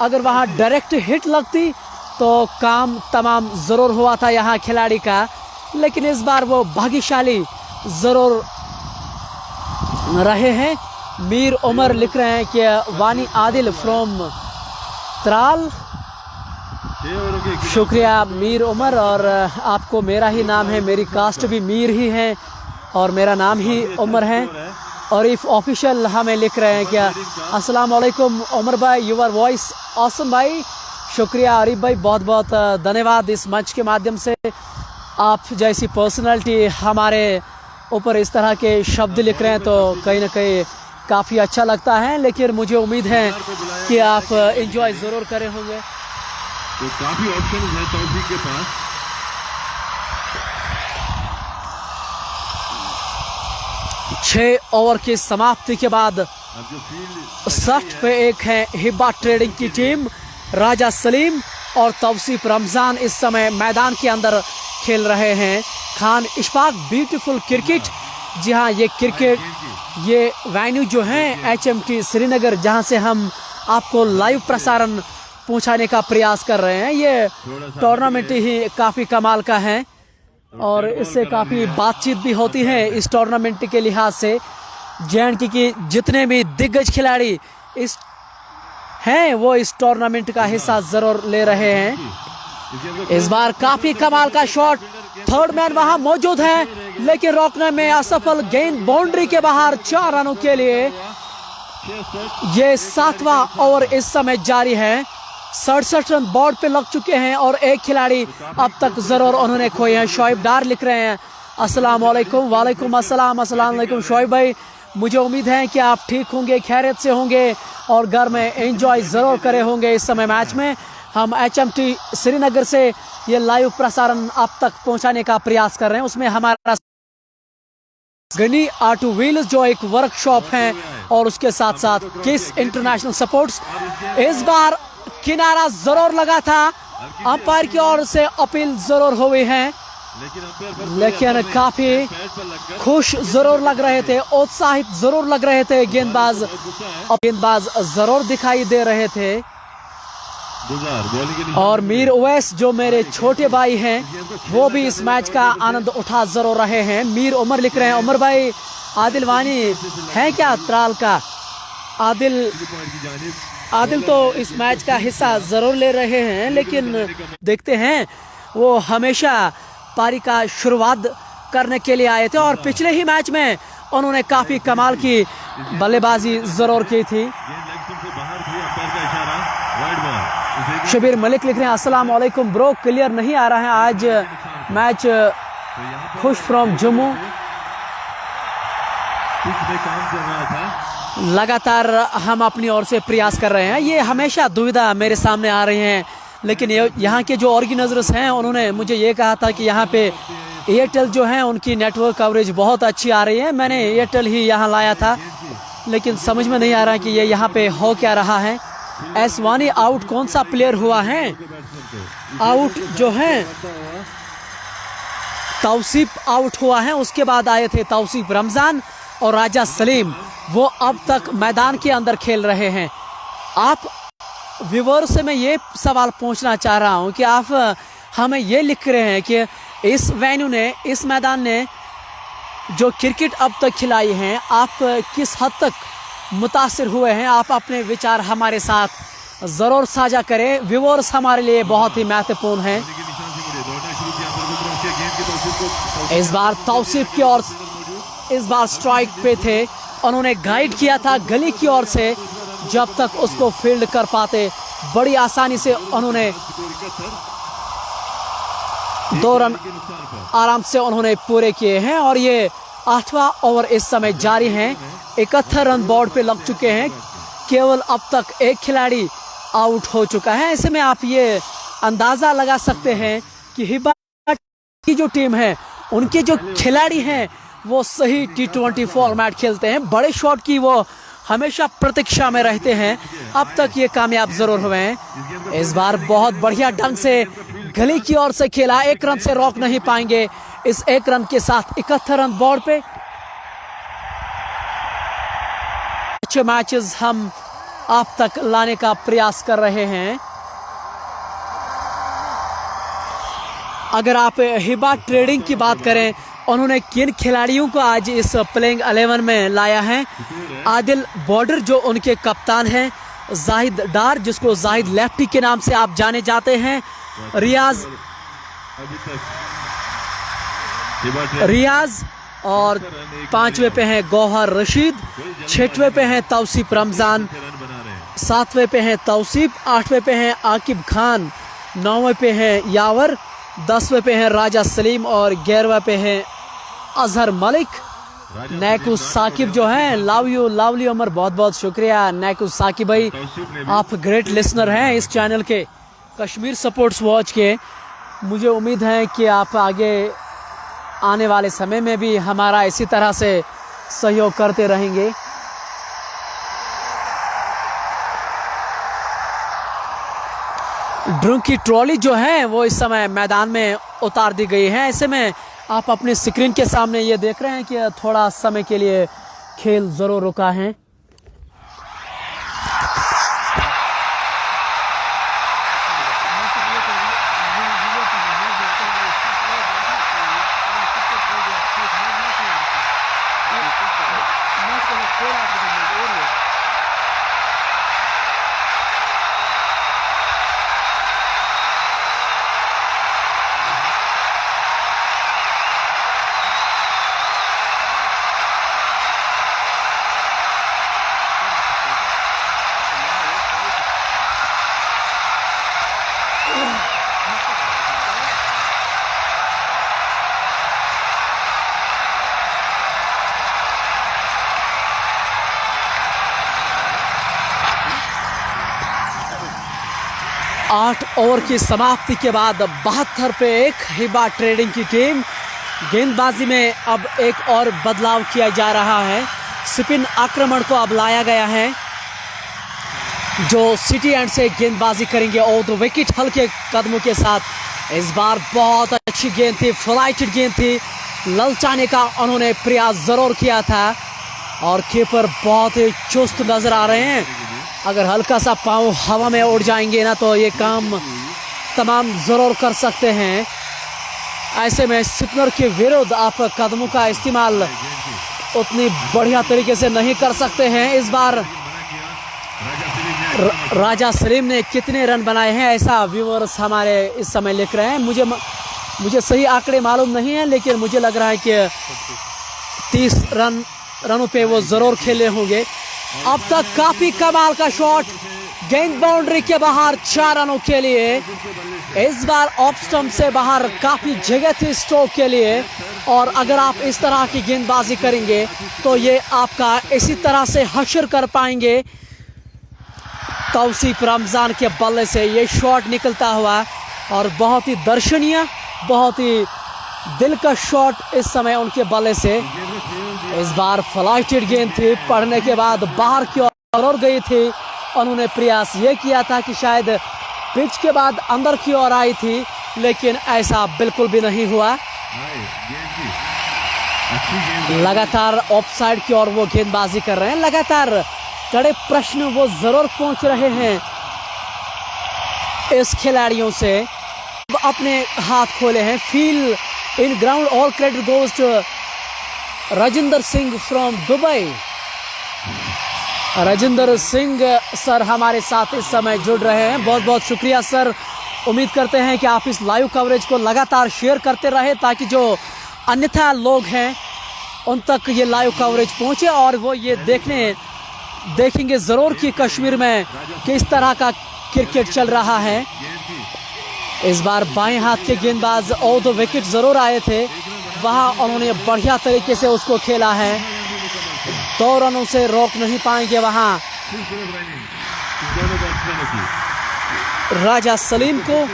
अगर वहां डायरेक्ट हिट लगती तो काम तमाम जरूर हुआ था यहाँ खिलाड़ी का, लेकिन इस बार वो भाग्यशाली जरूर रहे हैं। मीर उमर लिख रहे हैं कि वानी आदिल फ्रॉम त्राल। शुक्रिया मीर उमर, और आपको मेरा ही नाम है, मेरी कास्ट भी मीर ही है और मेरा नाम ही उमर है। और इफ ऑफिशियल हमें लिख रहे हैं क्या, अस्सलाम वालेकुम उमर भाई, यूर वॉइस ऑसम भाई। शुक्रिया आरिफ भाई, बहुत बहुत धन्यवाद। इस मंच के माध्यम से आप जैसी पर्सनालिटी हमारे ऊपर इस तरह के शब्द लिख रहे हैं तो कहीं ना कहीं काफ़ी अच्छा लगता है, लेकिन मुझे उम्मीद है कि आप एंजॉय ज़रूर करे होंगे। तो काफी ऑप्शन है तौफीक के पास। छह ओवर की समाप्ति के बाद 60 पे 1 है हिबा ट्रेडिंग की टीम। राजा सलीम और तौसीफ रमज़ान इस समय मैदान के अंदर खेल रहे हैं। Khan Ishfaq, beautiful cricket. जी हाँ, ये क्रिकेट, ये वेन्यू जो है HMT श्रीनगर, जहाँ से हम आपको लाइव प्रसारण पहुंचाने का प्रयास कर रहे हैं। ये टूर्नामेंट ही काफ़ी कमाल का है और इससे काफ़ी बातचीत भी होती है इस टूर्नामेंट के लिहाज से। JNK की जितने भी दिग्गज खिलाड़ी इस हैं वो इस टूर्नामेंट का हिस्सा ज़रूर ले रहे हैं। इस बार काफ़ी कमाल का शॉट, थर्ड मैन वहां मौजूद है लेकिन रोकने में असफल, गेंद बाउंड्री के बाहर, 4 रनों के लिए। ये 7वां ओवर इस समय जारी है। 67 रन बोर्ड पे लग चुके हैं और एक खिलाड़ी अब तक जरूर उन्होंने खोए हैं। शोएब डार लिख रहे हैं अस्सलाम वालेकुम। वालेकुम अस्सलाम। अस्सलाम वालेकुम शोएब भाई, मुझे उम्मीद है कि आप ठीक होंगे, खैरियत से होंगे और घर में एंजॉय ज़रूर करे होंगे इस समय मैच में। हम HMT श्रीनगर से ये लाइव प्रसारण आप तक पहुंचाने का प्रयास कर रहे हैं। उसमें हमारा गनी ऑटो व्हील्स जो एक वर्कशॉप है और उसके साथ साथ किस इंटरनेशनल सपोर्ट्स। इस बार किनारा जरूर लगा था, अंपायर की ओर से अपील जरूर हुई है, लेकिन काफी खुश जरूर लग रहे थे, उत्साहित जरूर लग रहे थे गेंदबाज जरूर दिखाई दे रहे थे। और मीर उवैस जो मेरे छोटे भाई हैं वो भी इस मैच का आनंद उठा जरूर रहे हैं। मीर उमर लिख रहे हैं, उमर भाई आदिल वानी है क्या त्राल का? आदिल तो इस मैच का हिस्सा जरूर ले रहे हैं, लेकिन देखते हैं वो हमेशा पारी का शुरुआत करने के लिए आए थे और पिछले ही मैच में उन्होंने काफी कमाल की बल्लेबाजी जरूर की थी। शबीर मलिक लिख रहे हैं, अस्सलाम वालेकुम ब्रो, क्लियर नहीं आ रहा है आज मैच। खुश फ्रॉम जम्मू। लगातार हम अपनी ओर से प्रयास कर रहे हैं। ये हमेशा दुविधा मेरे सामने आ रही है, लेकिन यहाँ के जो ऑर्गेनाइजर्स हैं उन्होंने मुझे ये कहा था कि यहाँ पे एयरटेल जो है उनकी नेटवर्क कवरेज बहुत अच्छी आ रही है। मैंने एयरटेल ही यहाँ लाया था, लेकिन समझ में नहीं आ रहा कि ये यहाँ पे हो क्या रहा है। एसवानी आउट कौन सा प्लेयर हुआ है? आउट जो है तौसीफ आउट हुआ है, उसके बाद आए थे तौसीफ रमजान और राजा सलीम, वो अब तक मैदान के अंदर खेल रहे हैं। आप व्यूअर से मैं ये सवाल पूछना चाह रहा हूँ कि आप हमें ये लिख रहे हैं कि इस वेन्यू ने, इस मैदान ने जो क्रिकेट अब तक खिलाई है, आप किस हद तक मुतासिर हुए हैं? आप अपने विचार हमारे साथ ज़रूर साझा करें। व्यूअर्स हमारे लिए बहुत ही महत्वपूर्ण हैं। इस बार तौसीफ की ओर, इस बार स्ट्राइक पे थे, उन्होंने गाइड किया था गली की ओर से, जब तक उसको फील्ड कर पाते बड़ी आसानी से उन्होंने 2 रन आराम से उन्होंने पूरे किए हैं। और ये 8वां ओवर इस समय जारी है। 71 रन बोर्ड पे लग चुके हैं। केवल अब तक एक खिलाड़ी आउट हो चुका है। ऐसे में आप ये अंदाजा लगा सकते हैं कि हिबा की जो टीम है, उनके जो खिलाड़ी हैं वो सही T20 फॉर्मेट खेलते हैं। बड़े शॉट की वो हमेशा प्रतीक्षा में रहते हैं। अब तक ये कामयाब जरूर हुए हैं। इस बार बहुत बढ़िया ढंग से गली की ओर से खेला, 1 रन से रोक नहीं पाएंगे। इस 1 रन के साथ 71 रन बोर्ड पे। अच्छे मैचेस हम आप तक लाने का प्रयास कर रहे हैं। अगर आप हिबा ट्रेडिंग की बात करें, उन्होंने किन खिलाड़ियों को आज इस प्लेइंग 11 में लाया है? आदिल बॉर्डर जो उनके कप्तान हैं, जाहिद डार जिसको जाहिद लेफ्टी के नाम से आप जाने जाते हैं, रियाज और 5वें पे हैं गौहर रशीद, 6वें पे हैं तौसीफ रमजान, 7वें पे हैं तौसीफ, 8वें पे हैं आकिब खान, 9वें पे हैं यावर, 10वें पे हैं राजा सलीम और 11वें पे हैं अजहर मलिक। नैकू साकिब जो हैं, लावली उमर, बहुत बहुत शुक्रिया नैकू साकिब भाई, आप ग्रेट लिसनर हैं इस चैनल के, कश्मीर सपोर्ट्स वॉच के। मुझे उम्मीद है कि आप आगे आने वाले समय में भी हमारा इसी तरह से सहयोग करते रहेंगे। ड्रम की ट्रॉली जो है वो इस समय मैदान में उतार दी गई है। ऐसे में आप अपने स्क्रीन के सामने ये देख रहे हैं कि थोड़ा समय के लिए खेल जरूर रुका है। 8 ओवर की समाप्ति के बाद 72 पे 1 हिबा ट्रेडिंग की टीम। गेंदबाजी में अब एक और बदलाव किया जा रहा है। स्पिन आक्रमण को अब लाया गया है, जो सिटी एंड से गेंदबाजी करेंगे और तो विकेट हल्के कदमों के साथ। इस बार बहुत अच्छी गेंद थी, फ्लाइटेड गेंद थी, ललचाने का उन्होंने प्रयास ज़रूर किया था और कीपर बहुत ही चुस्त नज़र आ रहे हैं। अगर हल्का सा पाँव हवा में उड़ जाएंगे ना तो ये काम तमाम ज़रूर कर सकते हैं। ऐसे में स्पिनर के विरुद्ध आप कदमों का इस्तेमाल उतनी बढ़िया तरीके से नहीं कर सकते हैं। इस बार राजा सलीम ने कितने रन बनाए हैं ऐसा व्यूअर्स हमारे इस समय लिख रहे हैं। मुझे सही आंकड़े मालूम नहीं है, लेकिन मुझे लग रहा है कि 30 रनों पे वो ज़रूर खेले होंगे। अब तक काफ़ी कमाल का शॉट, गेंद बाउंड्री के बाहर 4 रनों के लिए। इस बार ऑफ स्टंप से बाहर काफ़ी जगह थी स्ट्रोक के लिए, और अगर आप इस तरह की गेंदबाजी करेंगे तो ये आपका इसी तरह से हशर कर पाएंगे। तौसीफ रमज़ान के बल्ले से ये शॉट निकलता हुआ और बहुत ही दर्शनीय, बहुत ही दिलकश शॉट इस समय उनके बल्ले से। इस बार फ्लाइटेड गेंद थी, पढ़ने के बाद बाहर की ओर गई थी। उन्होंने प्रयास ये किया था कि शायद पिच के बाद अंदर की ओर आई थी, लेकिन ऐसा बिल्कुल भी नहीं हुआ। लगातार ऑफसाइड की ओर वो गेंदबाजी कर रहे हैं। लगातार कड़े प्रश्न वो जरूर पहुंच रहे हैं इस खिलाड़ियों से। अपने हाथ खोले हैं। Feel in ground, all credit goes to Rajendra Singh from Dubai. Rajendra Singh sir हमारे साथ इस समय जुड़ रहे हैं, बहुत बहुत शुक्रिया सर। उम्मीद करते हैं कि आप इस लाइव कवरेज को लगातार शेयर करते रहे ताकि जो अन्यथा लोग हैं उन तक ये लाइव कवरेज पहुंचे और वो ये देखेंगे ज़रूर कि कश्मीर में किस तरह का क्रिकेट चल रहा है। इस बार बाएं हाथ के गेंदबाज और तो विकेट ज़रूर आए थे, वहाँ उन्होंने बढ़िया तरीके से उसको खेला है। 2 रनों से रोक नहीं पाएंगे वहाँ राजा सलीम को।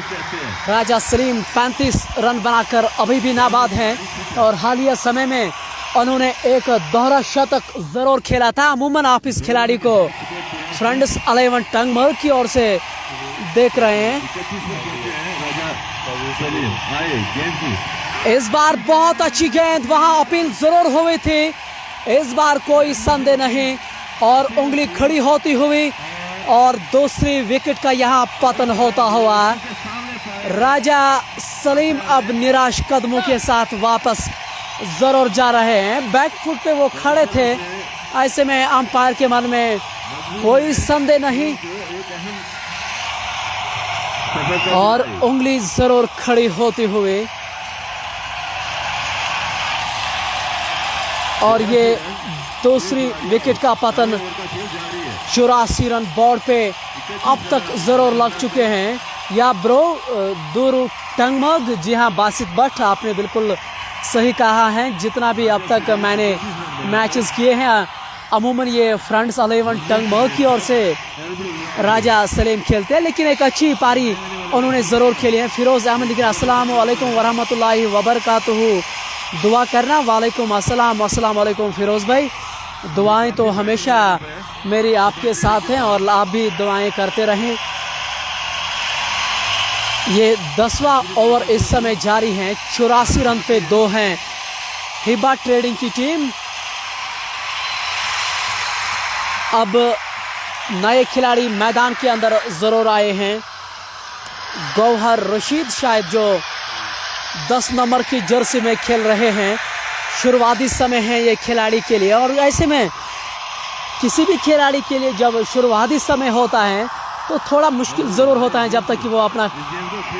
राजा सलीम 35 रन बनाकर अभी भी नाबाद हैं और हालिया समय में उन्होंने एक दोहरा शतक ज़रूर खेला था। अमूमन आप इस खिलाड़ी को फ्रेंड्स 11 टंगमल की ओर से देख रहे हैं। इस बार बहुत अच्छी गेंद, वहां अपील जरूर हुई थी, इस बार कोई संदेह नहीं और उंगली खड़ी होती हुई और दूसरी विकेट का यहां पतन होता हुआ राजा सलीम अब निराश कदमों के साथ वापस जरूर जा रहे हैं। बैक फुट पे वो खड़े थे, ऐसे में अंपायर के मन में कोई संदेह नहीं और उंगली जरूर खड़ी होती हुई और ये दूसरी विकेट का पतन 84 रन बोर्ड पे अब तक जरूर लग चुके हैं। या ब्रो दूर टंगमग, जी हाँ बासित भट्ट, आपने बिल्कुल सही कहा है। जितना भी अब तक मैंने मैचेस किए हैं अमूमन ये फ्रेंड्स 11 टंगमग की ओर से राजा सलीम खेलते हैं, लेकिन एक अच्छी पारी उन्होंने ज़रूर खेली है। फिरोज़ अहमद लिख रहे हैं अस्सलाम वालेकुम वरहमतुल्लाहि वबरकातुहू, दुआ करना। वालेकुम अस्सलाम, अस्सलाम वालेकुम फिरोज़ भाई। दुआएं तो हमेशा मेरी आपके साथ हैं और आप भी दुआएं करते रहें। ये 10वां ओवर इस समय जारी है, 84 रन पे 2 हैं हिबा ट्रेडिंग की टीम। अब नए खिलाड़ी मैदान के अंदर ज़रूर आए हैं। गौहर रशीद शायद जो 10 नंबर की जर्सी में खेल रहे हैं। शुरुआती समय है ये खिलाड़ी के लिए और ऐसे में किसी भी खिलाड़ी के लिए जब शुरुआती समय होता है तो थोड़ा मुश्किल ज़रूर होता है जब तक कि वो अपना।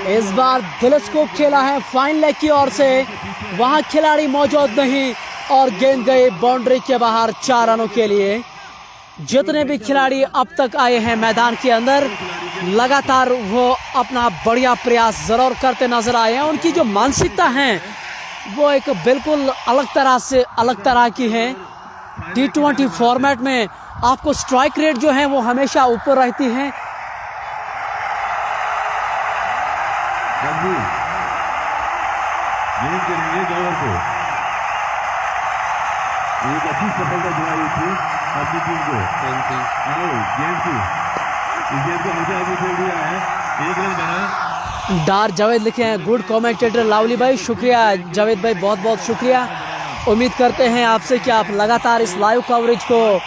इस बार दिलस्कोप खेला है फाइन लेग की ओर से, वहाँ खिलाड़ी मौजूद नहीं और गेंद गई बाउंड्री के बाहर 4 रनों के लिए। जितने भी खिलाड़ी अब तक आए हैं मैदान के अंदर लगातार वो अपना बढ़िया प्रयास ज़रूर करते नजर आए हैं। उनकी जो मानसिकता है वो एक बिल्कुल अलग तरह की है। T20 फॉर्मेट में आपको स्ट्राइक रेट जो है वो हमेशा ऊपर रहती है। गेंद करेंगे गौहर को। एक अच्छी सफलता दिलाई थी अपनी टीम को। गेंद की इस गेंद को हल्के आगे फेंक दिया है, 1 रन बना। डार जावेद लिखे हैं, गुड कमेंटेटर लावली भाई, शुक्रिया जावेद भाई, बहुत बहुत शुक्रिया। उम्मीद करते हैं आपसे कि आप लगातार इस लाइव कवरेज को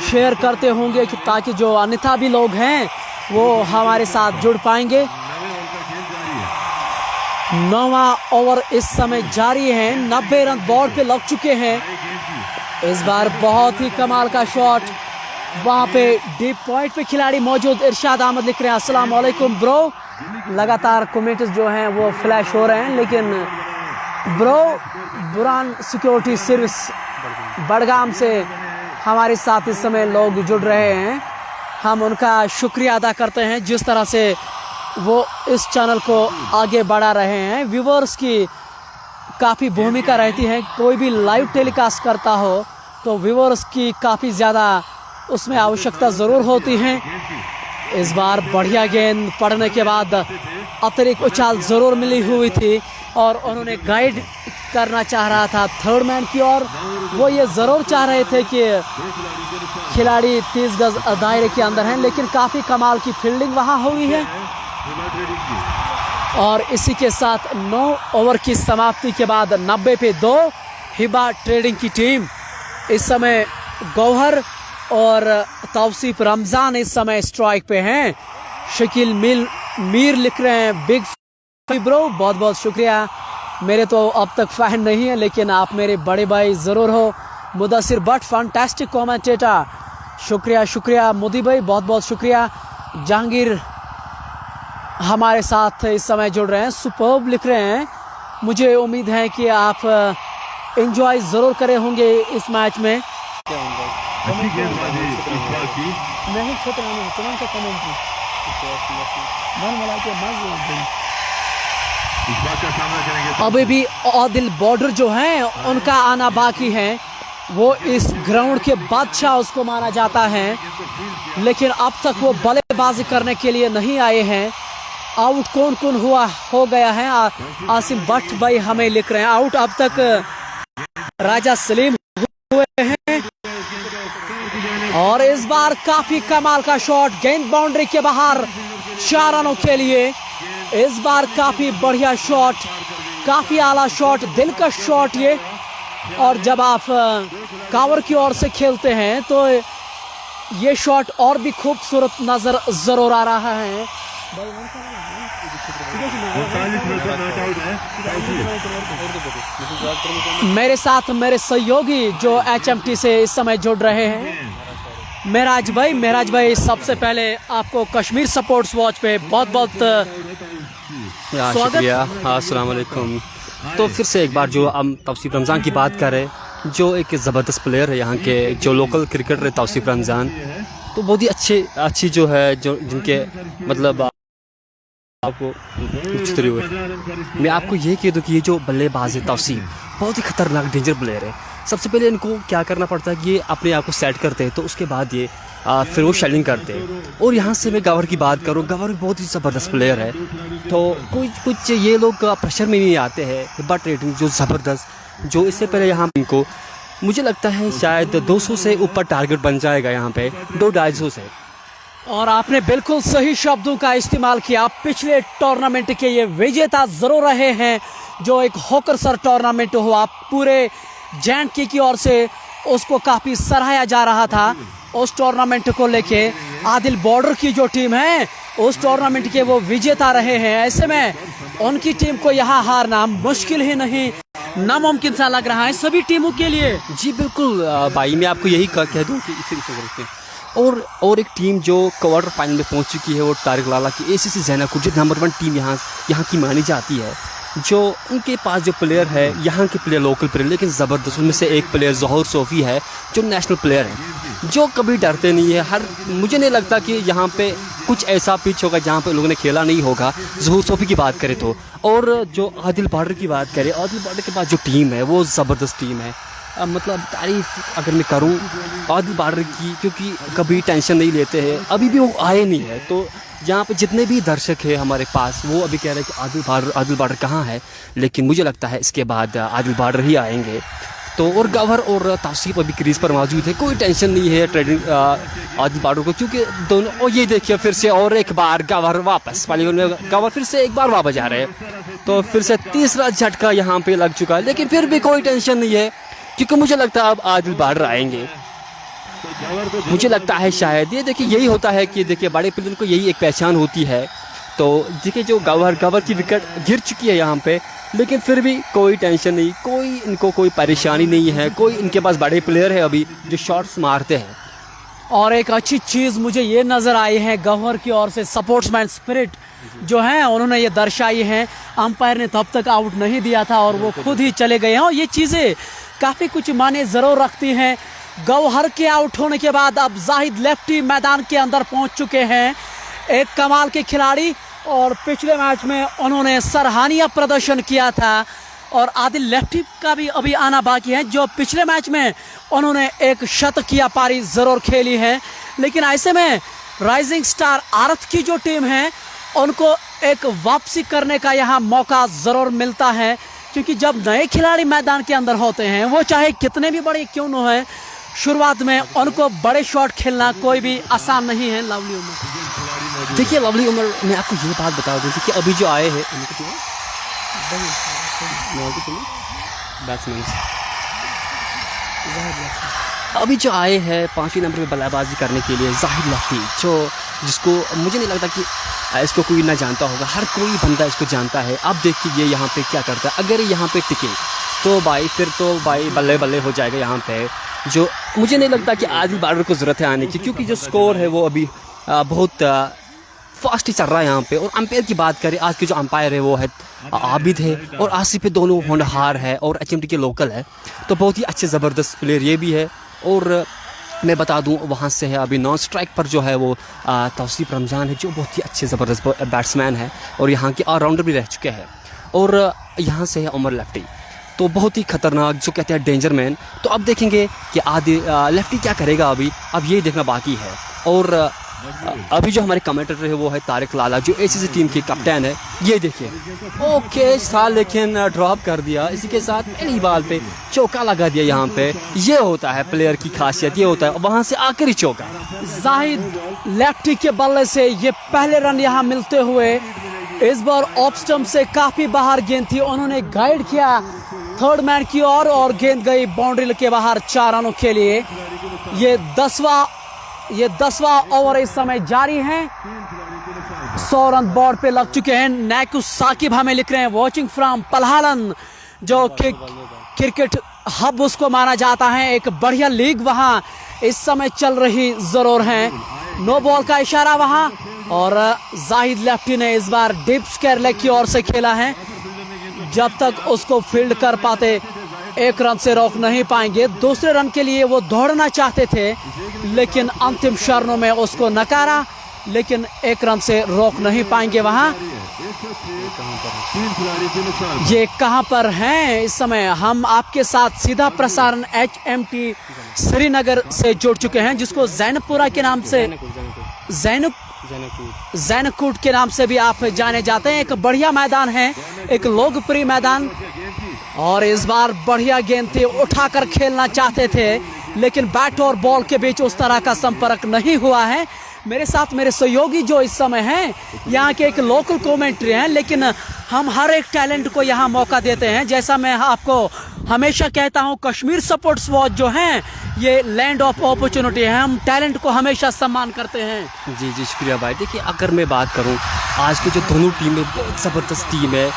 शेयर करते होंगे कि ताकि जो अन्यथा भी लोग हैं वो हमारे साथ जुड़ पाएंगे। 9वां ओवर इस समय जारी है, 90 रन बोर्ड पे लग चुके हैं। इस बार बहुत ही कमाल का शॉट, वहां पे डीप पॉइंट पे खिलाड़ी मौजूद। इरशाद अहमद लिख रहे हैं, अस्सलाम वालेकुम ब्रो। लगातार कमेंट्स जो हैं वो फ्लैश हो रहे हैं, लेकिन ब्रो बुरान सिक्योरिटी सर्विस बड़गाम से हमारे साथ इस समय लोग जुड़ रहे हैं, हम उनका शुक्रिया अदा करते हैं जिस तरह से वो इस चैनल को आगे बढ़ा रहे हैं। व्यूवर्स की काफ़ी भूमिका रहती है, कोई भी लाइव टेलीकास्ट करता हो तो व्यूवर्स की काफ़ी ज़्यादा उसमें आवश्यकता ज़रूर होती है। इस बार बढ़िया गेंद पड़ने के बाद अतिरिक्त उछाल ज़रूर मिली हुई थी और उन्होंने गाइड करना चाह रहा था थर्ड मैन की ओर। वो ये ज़रूर चाह रहे थे कि खिलाड़ी 30 गज दायरे के अंदर हैं, लेकिन काफ़ी कमाल की फील्डिंग वहाँ हुई है। और इसी के साथ 9 ओवर की समाप्ति के बाद 90 पे 2 हिबा ट्रेडिंग की टीम इस समय गौहर और तौसीफ रमज़ान इस समय स्ट्राइक पे हैं। शकील मीर लिख रहे हैं, बिग ब्रो, बहुत बहुत शुक्रिया। मेरे तो अब तक फैन नहीं है, लेकिन आप मेरे बड़े भाई ज़रूर हो। मुदस्सिर भट्ट, फैंटास्टिक कमेंटेटर, शुक्रिया शुक्रिया। मोदी भाई बहुत बहुत शुक्रिया। जहांगीर हमारे साथ इस समय जुड़ रहे हैं, सुपर्ब लिख रहे हैं। मुझे उम्मीद है कि आप एंजॉय ज़रूर करे होंगे इस मैच में। अच्छी गेंदबाजी इस बार की। नहीं चुनाव का कमेंट्री इस बात का सामना करेंगे। अभी भी आदिल बॉर्डर जो हैं उनका आना बाकी है। वो इस ग्राउंड के बादशाह उसको माना जाता है, लेकिन अब तक वो बल्लेबाजी करने के लिए नहीं आए हैं। आउट कौन कौन हो गया है, आसिम भट्ट भाई हमें लिख रहे हैं। आउट अब तक राजा सलीम हुए हैं। और इस बार काफी कमाल का शॉट, गेंद बाउंड्री के बाहर, 4 रनों के लिए। इस बार काफी बढ़िया शॉट, काफी आला शॉट, दिल का शॉट ये। और जब आप कावर की ओर से खेलते हैं तो ये शॉट और भी खूबसूरत नजर जरूर आ रहा है। मेरे साथ मेरे सहयोगी जो HMT से इस समय जुड़ रहे हैं, महराज भाई सबसे पहले आपको कश्मीर सपोर्ट्स वॉच पे बहुत बहुत शुक्रिया। अस्सलाम वालेकुम। तो फिर से एक बार जो हम तौसीफ रमज़ान की बात करें, जो एक ज़बरदस्त प्लेयर है यहाँ के, जो लोकल क्रिकेटर है तौसीफ रमज़ान, तो बहुत ही अच्छी जो है, जो जिनके मतलब आपको मैं आपको ये कह दूँ कि ये जो बल्लेबाज है तौसीफ बहुत ही खतरनाक डेंजर प्लेयर है। सबसे पहले इनको क्या करना पड़ता है कि ये अपने आप को सेट करते हैं, तो उसके बाद ये फिर वो शेलिंग करते हैं। और यहाँ से मैं गवर की बात करूँ, गवर बहुत ही ज़बरदस्त प्लेयर है। तो कुछ ये लोग प्रेशर में नहीं आते हैं। हिबा ट्रेडिंग जो ज़बरदस्त, जो इससे पहले यहाँ इनको मुझे लगता है शायद 200 से ऊपर टारगेट बन जाएगा यहाँ पे, 200-250 से। और आपने बिल्कुल सही शब्दों का इस्तेमाल किया। पिछले टूर्नामेंट के ये विजेता जरूर रहे हैं, जो एक होकर सर टूर्नामेंट हुआ, पूरे JNK की ओर से उसको काफ़ी सराहाया जा रहा था। उस टूर्नामेंट को लेके आदिल बॉर्डर की जो टीम है उस टूर्नामेंट के वो विजेता रहे हैं। ऐसे में उनकी टीम को यहाँ हारना मुश्किल ही नहीं, नामुमकिन सा लग रहा है सभी टीमों के लिए। जी बिल्कुल भाई, मैं आपको यही कह दूँ कि और एक टीम जो क्वार्टर फाइनल में पहुंच चुकी है वो तारिक लाला की ACC ज़ैनाकुर, जो नंबर 1 टीम यहाँ की मानी जाती है। जो उनके पास जो प्लेयर है, यहाँ के प्लेयर लोकल प्लेयर, लेकिन ज़बरदस्त। उनमें से एक प्लेयर ज़ोहर सोफ़ी है जो नेशनल प्लेयर है, जो कभी डरते नहीं है। मुझे नहीं लगता कि यहाँ पे कुछ ऐसा पिच होगा जहाँ पे लोगों ने खेला नहीं होगा, ज़ोहर सोफ़ी की बात करें तो। और जो आदिल बॉर्डर की बात करें, आदिल बॉर्डर के पास जो टीम है वो ज़बरदस्त टीम है। मतलब तारीफ अगर मैं करूं आदिल बॉर्डर की, क्योंकि कभी टेंशन नहीं लेते हैं, अभी भी वो आए नहीं है, तो यहाँ पे जितने भी दर्शक हैं हमारे पास वो अभी कह रहे हैं कि आदिल बार्डर कहाँ है, लेकिन मुझे लगता है इसके बाद आदिल बार्डर ही आएंगे। तो और गौहर और तौसीफ अभी क्रीज पर मौजूद है, कोई टेंशन नहीं है ट्रेडिंग आदिल बार्डर को, क्योंकि दोनों और ये देखिए फिर से और एक बार गौहर वापस वाली में गौहर फिर से एक बार वापस आ रहे हैं, तो फिर से तीसरा झटका यहाँ पे लग चुका है, लेकिन फिर भी कोई टेंशन नहीं है क्योंकि मुझे लगता है अब आदिल बार्डर आएंगे। मुझे लगता है शायद ये देखिए यही होता है कि देखिए बड़े प्लेयर को यही एक पहचान होती है। तो देखिए जो गौहर की विकेट गिर चुकी है यहाँ पे, लेकिन फिर भी कोई टेंशन नहीं, इनको कोई परेशानी नहीं है, कोई इनके पास बड़े प्लेयर है अभी जो शॉट्स मारते हैं। और एक अच्छी चीज़ मुझे ये नज़र आई है गौहर की ओर से सपोर्ट्समैन स्पिरिट जो है उन्होंने ये दर्शाई है। अंपायर ने तब तक आउट नहीं दिया था और वो खुद ही चले गए हैं, और ये चीज़ें काफ़ी कुछ माने ज़रूर रखती हैं। गौहर के आउट होने के बाद अब जाहिद लेफ्टी मैदान के अंदर पहुंच चुके हैं, एक कमाल के खिलाड़ी, और पिछले मैच में उन्होंने सराहनीय प्रदर्शन किया था। और आदिल लेफ्टी का भी अभी आना बाकी है, जो पिछले मैच में उन्होंने एक शतकीय पारी ज़रूर खेली है। लेकिन ऐसे में राइजिंग स्टार आरत की जो टीम है उनको एक वापसी करने का यहाँ मौका ज़रूर मिलता है, क्योंकि जब नए खिलाड़ी मैदान के अंदर होते हैं वो चाहे कितने भी बड़े क्यों न हो, शुरुआत में उनको बड़े शॉट खेलना कोई भी आसान नहीं है। लवली उमर, देखिए लवली उमर, मैं आपको ये बात बता दूँ कि अभी जो आए हैं बैट्समैन अभी जो आए हैं 5वें नंबर पे बल्लेबाजी करने के लिए, जाहिद लेफ्टी, जिसको मुझे नहीं लगता कि इसको कोई ना जानता होगा, हर कोई बंदा इसको जानता है। अब देखिए ये यहाँ पे क्या करता है, अगर यहाँ पे टिके तो भाई फिर तो भाई बल्ले बल्ले हो जाएगा यहाँ पे। जो मुझे नहीं लगता कि आदिल बार्डर को ज़रूरत है आने की, क्योंकि जो स्कोर है वो अभी बहुत फास्ट ही चल रहा है यहाँ पे। और अंपायर की बात करें, आज के जो अंपायर है वो है आबिद है और आसिफ पे, दोनों होनहार है और HMT के लोकल है, तो बहुत ही अच्छे ज़बरदस्त प्लेयर ये भी है। और मैं बता दूं वहाँ से है अभी नॉन स्ट्राइक पर जो है वो तौसीफ रमज़ान है, जो बहुत ही अच्छे ज़बरदस्त बैट्समैन है और यहाँ के ऑलराउंडर भी रह चुके हैं। और यहाँ से है उमर लेफ्टी, तो बहुत ही ख़तरनाक, जो कहते हैं डेंजर मैन। तो अब देखेंगे कि आदि लेफ्टी क्या करेगा, अब ये देखना बाकी है। और अभी जो हमारे कमेंटेटर है वो है तारिक लाला, जो ACC टीम के कैप्टन है। ये देखिए ओके था, लेकिन ड्रॉप कर दिया, इसी के साथ पहली बॉल पे चौका लगा दिया। यहाँ पे ये होता है प्लेयर की खासियत, ये होता है वहाँ से आखिरी चौका। जाहिद लेफ्टी के बल्ले से ये पहले रन यहाँ मिलते हुए, इस बार ऑफ स्टंप से काफ़ी बाहर गेंद थी, उन्होंने गाइड किया थर्ड मैन की ओर और गेंद गई बाउंड्री के बाहर 4 रनों के लिए। ये 10वां ओवर इस समय जारी है, 100 रन बोर्ड पे लग चुके हैं। नैकू साकिब हमें लिख रहे हैं वॉचिंग फ्रॉम पलहालन, जो कि क्रिकेट हब उसको माना जाता है, एक बढ़िया लीग वहाँ इस समय चल रही ज़रूर है। नो बॉल का इशारा वहाँ, और जाहिद लेफ्टी ने इस बार डीप स्क्वायर लेग की ओर से खेला है। जब तक उसको फील्ड कर पाते 1 रन से रोक नहीं पाएंगे। दूसरे रन के लिए वो दौड़ना चाहते थे, लेकिन अंतिम क्षणों में उसको नकारा, लेकिन 1 रन से रोक नहीं पाएंगे वहाँ। ये कहाँ पर हैं इस समय? हम आपके साथ सीधा प्रसारण HMT श्रीनगर से जुड़ चुके हैं, जिसको जैनपुरा के नाम से जैनकूट के नाम से भी आप जाने जाते हैं। एक बढ़िया मैदान है, एक लोकप्रिय मैदान, और इस बार बढ़िया गेंद थी, उठाकर खेलना चाहते थे, लेकिन बैट और बॉल के बीच उस तरह का संपर्क नहीं हुआ है। मेरे साथ मेरे सहयोगी जो इस समय हैं, यहाँ के एक लोकल कमेंट्री हैं, लेकिन हम हर एक टैलेंट को यहाँ मौका देते हैं। जैसा मैं आपको हमेशा कहता हूँ, कश्मीर स्पोर्ट्स वॉच जो हैं ये लैंड ऑफ अपॉर्चुनिटी है, हम टैलेंट को हमेशा सम्मान करते हैं। जी शुक्रिया भाई। देखिए अगर मैं बात करूं, आज की जो दोनों टीमें बहुत ज़बरदस्त टीम है,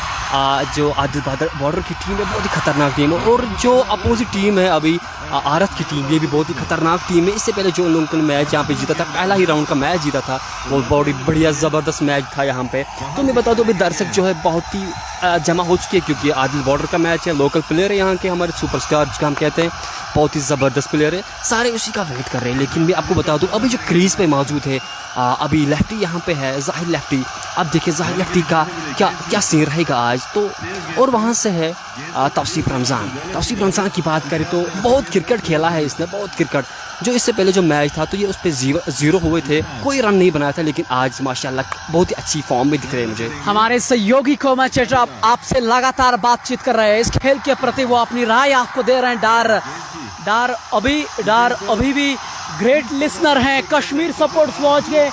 जो आदिल बार्डर की टीम है बहुत ही ख़तरनाक टीम है, और जो अपोजिट टीम है अभी आरत की टीम, ये भी बहुत ही ख़तरनाक टीम है। इससे पहले जो उन लोगों ने मैच यहाँ पे जीता था, पहला ही राउंड का मैच जीता था, वो बहुत बढ़िया ज़बरदस्त मैच था यहाँ पे। तो मैं बता दूँ अभी दर्शक जो है बहुत ही जमा हो चुके हैं, क्योंकि आदिल बार्डर का मैच है, लोकल प्लेयर है यहाँ के, हमारे सुपरस्टार जिसका हम कहते हैं, बहुत ही ज़बरदस्त प्लेयर है, सारे उसी का वेट कर रहे हैं। लेकिन मैं आपको बता दूं अभी जो क्रीज पे मौजूद है, अभी लेफ्टी यहाँ पे है जाहिद लेफ्टी। अब देखिए जाहिद लेफ्टी का क्या सीन रहेगा आज। तो और वहाँ से है तौसीफ रमज़ान की बात करें तो बहुत क्रिकेट खेला है इसने, बहुत क्रिकेट, जो इससे पहले जो मैच था तो ये उस पर जीरो हुए थे, कोई रन नहीं बनाया था, लेकिन आज माशाल्लाह बहुत ही अच्छी फॉर्म में दिख रहे हैं मुझे। हमारे सहयोगी कोमा चेट्रा आपसे लगातार बातचीत कर रहे हैं इस खेल के प्रति, वो अपनी राय आपको दे रहे हैं। डार अभी भी ग्रेट लिसनर हैं कश्मीर सपोर्ट्स वॉच के।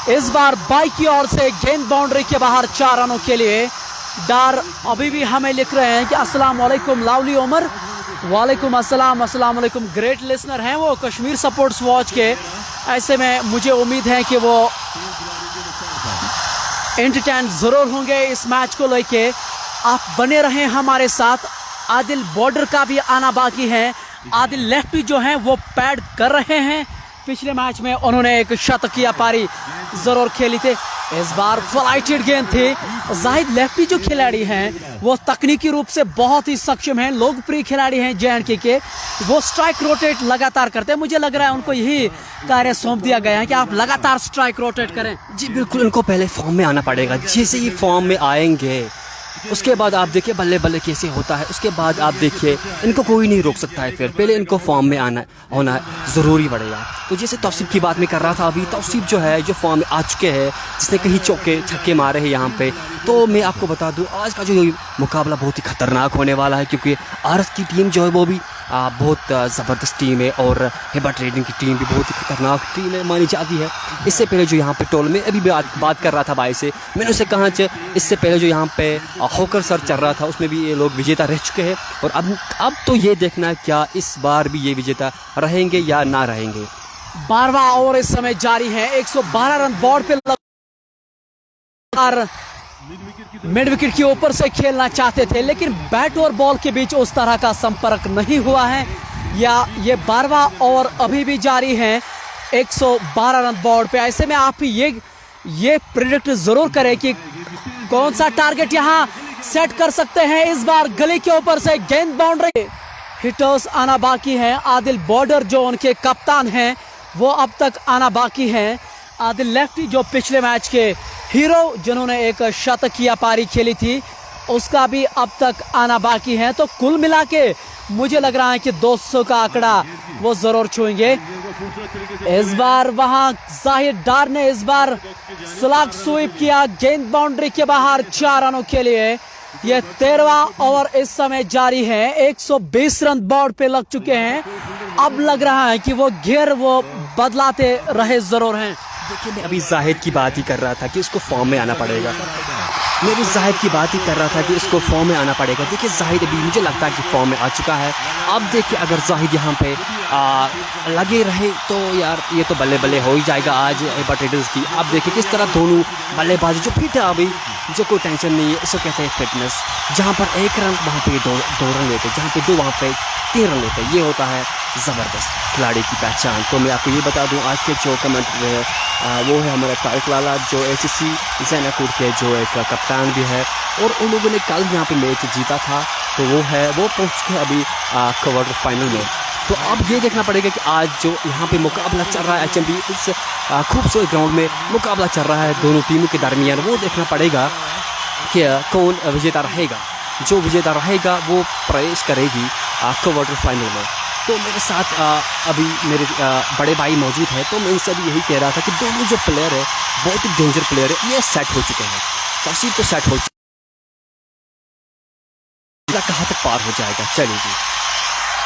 इस बार बाई की ओर से गेंद बाउंड्री के बाहर 4 रनों के लिए। डार अभी भी हमें लिख रहे हैं कि अस्सलाम वालेकुम लावली उमर, वालेकुम अस्सलाम, अस्सलाम वालेकुम। ग्रेट लिसनर हैं वो कश्मीर सपोर्ट्स वॉच के। ऐसे में मुझे उम्मीद है कि वो एंटरटेन ज़रूर होंगे इस मैच को लेके। आप बने रहें हमारे साथ। आदिल बॉर्डर का भी आना बाकी है। आदिल लेफ्टी जो हैं वो पैड कर रहे हैं। पिछले मैच में उन्होंने एक शतकीय पारी ज़रूर खेली थी, इस बार फ्लाइटेड गेंद थी। जाहिद लेफ्टी जो खिलाड़ी हैं वो तकनीकी रूप से बहुत ही सक्षम हैं, लोकप्रिय खिलाड़ी हैं JNK के। वो स्ट्राइक रोटेट लगातार करते हैं। मुझे लग रहा है उनको यही कार्य सौंप दिया गया है कि आप लगातार स्ट्राइक रोटेट करें। जी बिल्कुल, इनको पहले फॉर्म में आना पड़ेगा। जैसे ही फॉर्म में आएंगे उसके बाद आप देखिए बल्ले बल्ले कैसे होता है, उसके बाद आप देखिए इनको कोई नहीं रोक सकता है। फिर पहले इनको फॉर्म में होना ज़रूरी पड़ेगा। तो जैसे तौसीफ की बात मैं कर रहा था अभी, तौसीफ जो है जो फॉर्म में आ चुके हैं, जिसने कहीं चौके छक्के मारे हैं यहाँ पे। तो मैं आपको बता दूँ आज का जो मुकाबला बहुत ही ख़तरनाक होने वाला है, क्योंकि RS की टीम जो है वो भी बहुत ज़बरदस्त टीम है, और हिबा ट्रेडिंग की टीम भी बहुत ही ख़तरनाक टीम है मानी जाती है। इससे पहले जो यहाँ पे टोल में अभी बात कर रहा था भाई से, मैंने उसे कहा कि इससे पहले जो यहाँ पे होकर सर चल रहा था उसमें भी ये लोग विजेता रह चुके हैं, और अब तो ये देखना क्या इस बार भी ये विजेता रहेंगे या ना रहेंगे। 12वां ओवर इस समय जारी है। 112 रन बोर्ड पे मिड विकेट के ऊपर से खेलना चाहते थे, लेकिन बैट और बॉल के बीच उस तरह का संपर्क नहीं हुआ है। या ये 12वां ओवर अभी भी जारी है 112 रन बोर्ड पे। ऐसे में आप ये प्रिडिक्ट जरूर करें कि कौन सा टारगेट यहाँ सेट कर सकते हैं। इस बार गली के ऊपर से गेंद बाउंड्री, हिटर्स आना बाकी है। आदिल बॉर्डर जो उनके कप्तान हैं वो अब तक आना बाकी है। आदिल लेफ्टी जो पिछले मैच के हीरो जिन्होंने एक शतकीय पारी खेली थी, उसका भी अब तक आना बाकी है। तो कुल मिला के मुझे लग रहा है कि 200 का आंकड़ा वो जरूर छुएंगे। इस बार वहां जाहिद डार ने इस बार स्लग स्वीप किया गेंद बाउंड्री के बाहर 4 रनों के लिए। यह 13वां ओवर इस समय जारी है। 120 रन बोर्ड पे लग चुके हैं। अब लग रहा है कि वो गियर वो बदलाते रहे जरूर हैं। देखिए मैं अभी जाहिद की बात ही कर रहा था कि इसको फॉर्म में आना पड़ेगा। मैं भी जाहिद की बात ही कर रहा था कि इसको फॉर्म में आना पड़ेगा। देखिए जाहिद अभी मुझे लगता है कि फॉर्म में आ चुका है। अब देखिए अगर जाहिद यहाँ पे लगे रहे तो यार ये तो बल्ले बल्ले हो ही जाएगा आज हिबा ट्रेडर्स की। अब देखिए किस तरह दोनों बल्लेबाजी जो फिट है अभी, जो कोई टेंशन नहीं है, इसको कहते हैं फिटनेस। जहाँ पर 1 रन वहाँ पे 2 रन लेते, जहाँ पे 2 वहाँ पे 3 रन लेते, ये होता है ज़बरदस्त खिलाड़ी की पहचान। तो मैं आपको ये बता दूँ आज के जो कमेंट्री है वो है हमारा तारिक लाला जो SSC जैनापुर के जो एक कप्तान भी है, और उन लोगों ने कल यहाँ पे मैच जीता था। तो वो पहुँच चुके हैं अभी क्वार्टर फाइनल में। तो अब ये देखना पड़ेगा कि आज जो यहाँ पे मुकाबला चल रहा है HMP इस खूबसूरत ग्राउंड में मुकाबला चल रहा है दोनों टीमों के दरमियान, वो देखना पड़ेगा कि कौन विजेता रहेगा। जो विजेता रहेगा वो प्रवेश करेगी क्वार्टर फाइनल में। तो मेरे साथ अभी मेरे बड़े भाई मौजूद है, तो मैं इनसे भी यही कह रहा था कि दोनों जो प्लेयर है बहुत ही डेंजर प्लेयर है, ये सेट हो चुके हैं। तौसीफ तो सेट हो चुका, कहाँ तक पार हो जाएगा। चलिए जी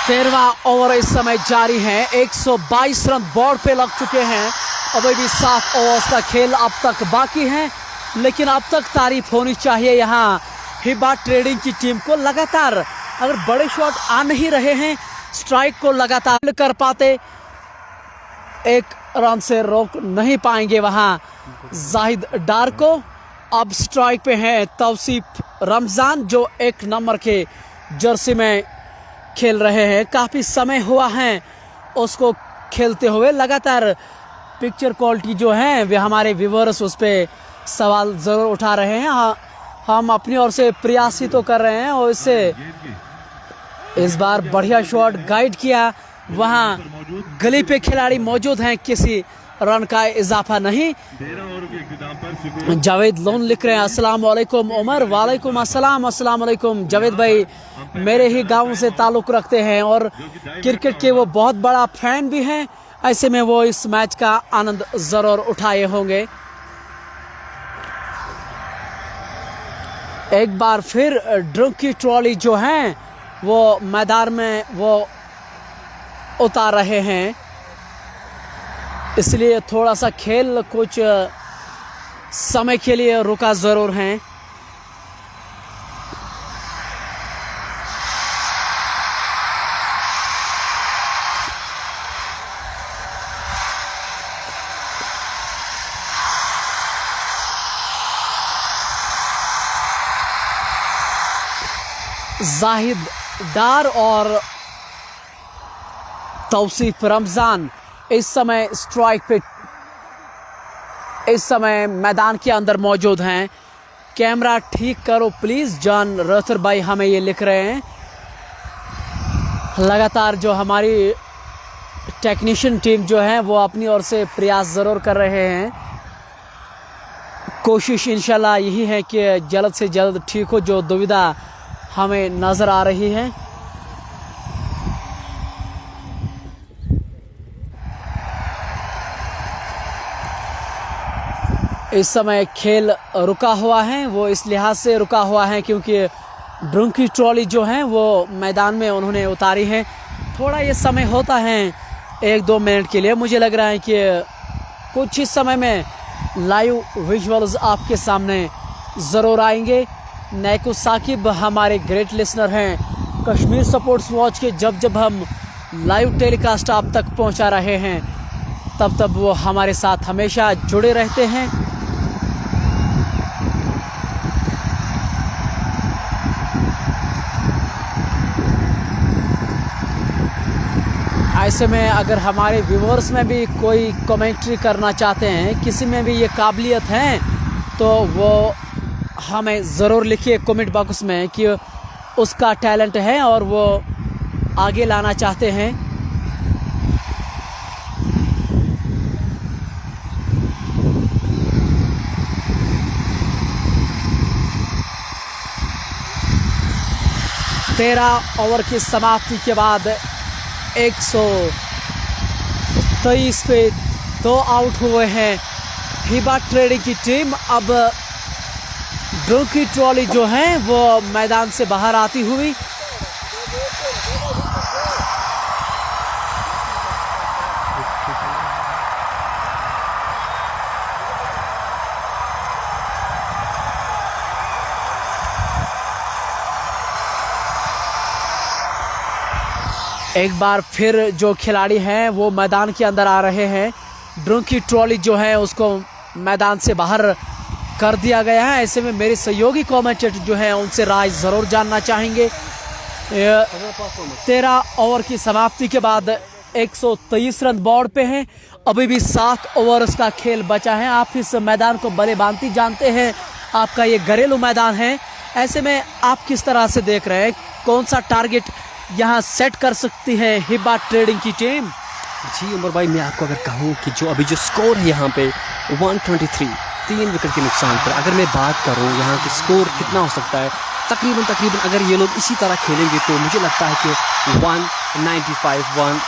13वां ओवर इस समय जारी है। 122 रन बोर्ड पे लग चुके हैं। अभी भी 7 ओवर्स का खेल अब तक बाकी है, लेकिन अब तक तारीफ होनी चाहिए यहाँ हिबा ट्रेडिंग की टीम को। लगातार अगर बड़े शॉट आ नहीं रहे हैं, स्ट्राइक को लगातार कर पाते, 1 रन से रोक नहीं पाएंगे वहां जाहिद डार को। अब स्ट्राइक पे हैं तौसीफ रमजान जो 1 नंबर के जर्सी में खेल रहे हैं। काफ़ी समय हुआ है उसको खेलते हुए। लगातार पिक्चर क्वालिटी जो है वे हमारे व्यूवर्स उस पर सवाल ज़रूर उठा रहे हैं। हम अपनी ओर से प्रयास ही तो कर रहे हैं, और इससे इस बार बढ़िया शॉट गाइड किया। वहाँ गली पे खिलाड़ी मौजूद हैं, किसी रन का इजाफा नहीं। जावेद लोन लिख रहे हैं अस्सलाम वालेकुम उमर, वालेकुम अस्सलाम, अस्सलाम वालेकुम। जावेद भाई मेरे ही गांव से ताल्लुक़ रखते हैं और क्रिकेट के वो बहुत बड़ा फैन भी हैं। ऐसे में वो इस मैच का आनंद ज़रूर उठाए होंगे। एक बार फिर ड्रंक की ट्रॉली जो है वो मैदान में वो उतार रहे हैं, इसलिए थोड़ा सा खेल कुछ समय के लिए रुका ज़रूर है। जाहिद डार और तौसीफ रमज़ान इस समय स्ट्राइक पे इस समय मैदान के अंदर मौजूद हैं। कैमरा ठीक करो प्लीज़, जान रथर भाई हमें ये लिख रहे हैं। लगातार जो हमारी टेक्नीशियन टीम जो है वो अपनी ओर से प्रयास ज़रूर कर रहे हैं। कोशिश इंशाल्लाह यही है कि जल्द से जल्द ठीक हो, जो दुविधा हमें नज़र आ रही है। इस समय खेल रुका हुआ है, वो इस लिहाज से रुका हुआ है क्योंकि ड्रंक की ट्रॉली जो है वो मैदान में उन्होंने उतारी है। थोड़ा ये समय होता है 1-2 मिनट के लिए। मुझे लग रहा है कि कुछ ही समय में लाइव विजुअल्स आपके सामने ज़रूर आएंगे। नैकू साकिब हमारे ग्रेट लिसनर हैं कश्मीर स्पोर्ट्स वॉच के। जब जब हम लाइव टेलीकास्ट आप तक पहुंचा रहे हैं तब तब वो हमारे साथ हमेशा जुड़े रहते हैं। ऐसे में अगर हमारे व्यूअर्स में भी कोई कमेंट्री करना चाहते हैं, किसी में भी ये काबिलियत है, तो वो हमें ज़रूर लिखिए कमेंट बॉक्स में कि उसका टैलेंट है और वो आगे लाना चाहते हैं। तेरह ओवर की समाप्ति के बाद 123 पे 2 आउट हुए हैं हिबा ट्रेडिंग की टीम। अब ड्रंक की ट्रॉली जो है वो मैदान से बाहर आती हुई एक बार फिर जो खिलाड़ी हैं वो मैदान के अंदर आ रहे हैं। ड्रंक की ट्रॉली जो है उसको मैदान से बाहर कर दिया गया है। ऐसे में मेरे सहयोगी कमेंटेटर जो हैं उनसे राय ज़रूर जानना चाहेंगे। 13 ओवर की समाप्ति के बाद 123 रन बोर्ड पे हैं। अभी भी 7 ओवर्स का खेल बचा है। आप इस मैदान को भले भांति जानते हैं, आपका ये घरेलू मैदान है। ऐसे में आप किस तरह से देख रहे हैं, कौन सा टारगेट यहाँ सेट कर सकती है हिबा ट्रेडिंग की टीम? जी उमर भाई, मैं आपको अगर कहूँ कि जो अभी जो स्कोर है यहाँ पे 123, 3 विकेट के नुकसान पर, अगर मैं बात करूँ यहाँ के स्कोर कितना हो सकता है, तकरीबन अगर ये लोग इसी तरह खेलेंगे तो मुझे लगता है कि 195,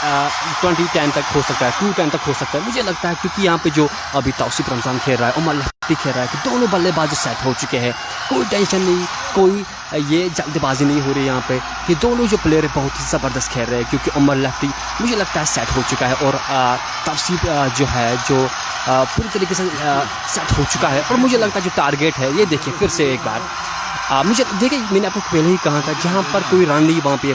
120 तक हो सकता है, 210 तक हो सकता है मुझे लगता है। क्योंकि यहाँ पे जो अभी तौसीफ रमज़ान खेल रहा है, उमर लफ्टी खेल रहा है, कि दोनों बल्लेबाज सेट हो चुके हैं। कोई टेंशन नहीं, कोई ये जल्दबाजी नहीं हो रही यहाँ पे, कि दोनों जो प्लेयर बहुत ही ज़बरदस्त खेल रहे हैं। क्योंकि उमर लफ्टी मुझे लगता है सेट हो चुका है और तौसीफ जो है जो पूरी तरीके से सेट हो चुका है। और मुझे लगता है जो टारगेट है, ये देखिए फिर से एक बार मुझे देखिए, मैंने आपको पहले ही कहा था, जहाँ पर कोई रन नहीं वहाँ पे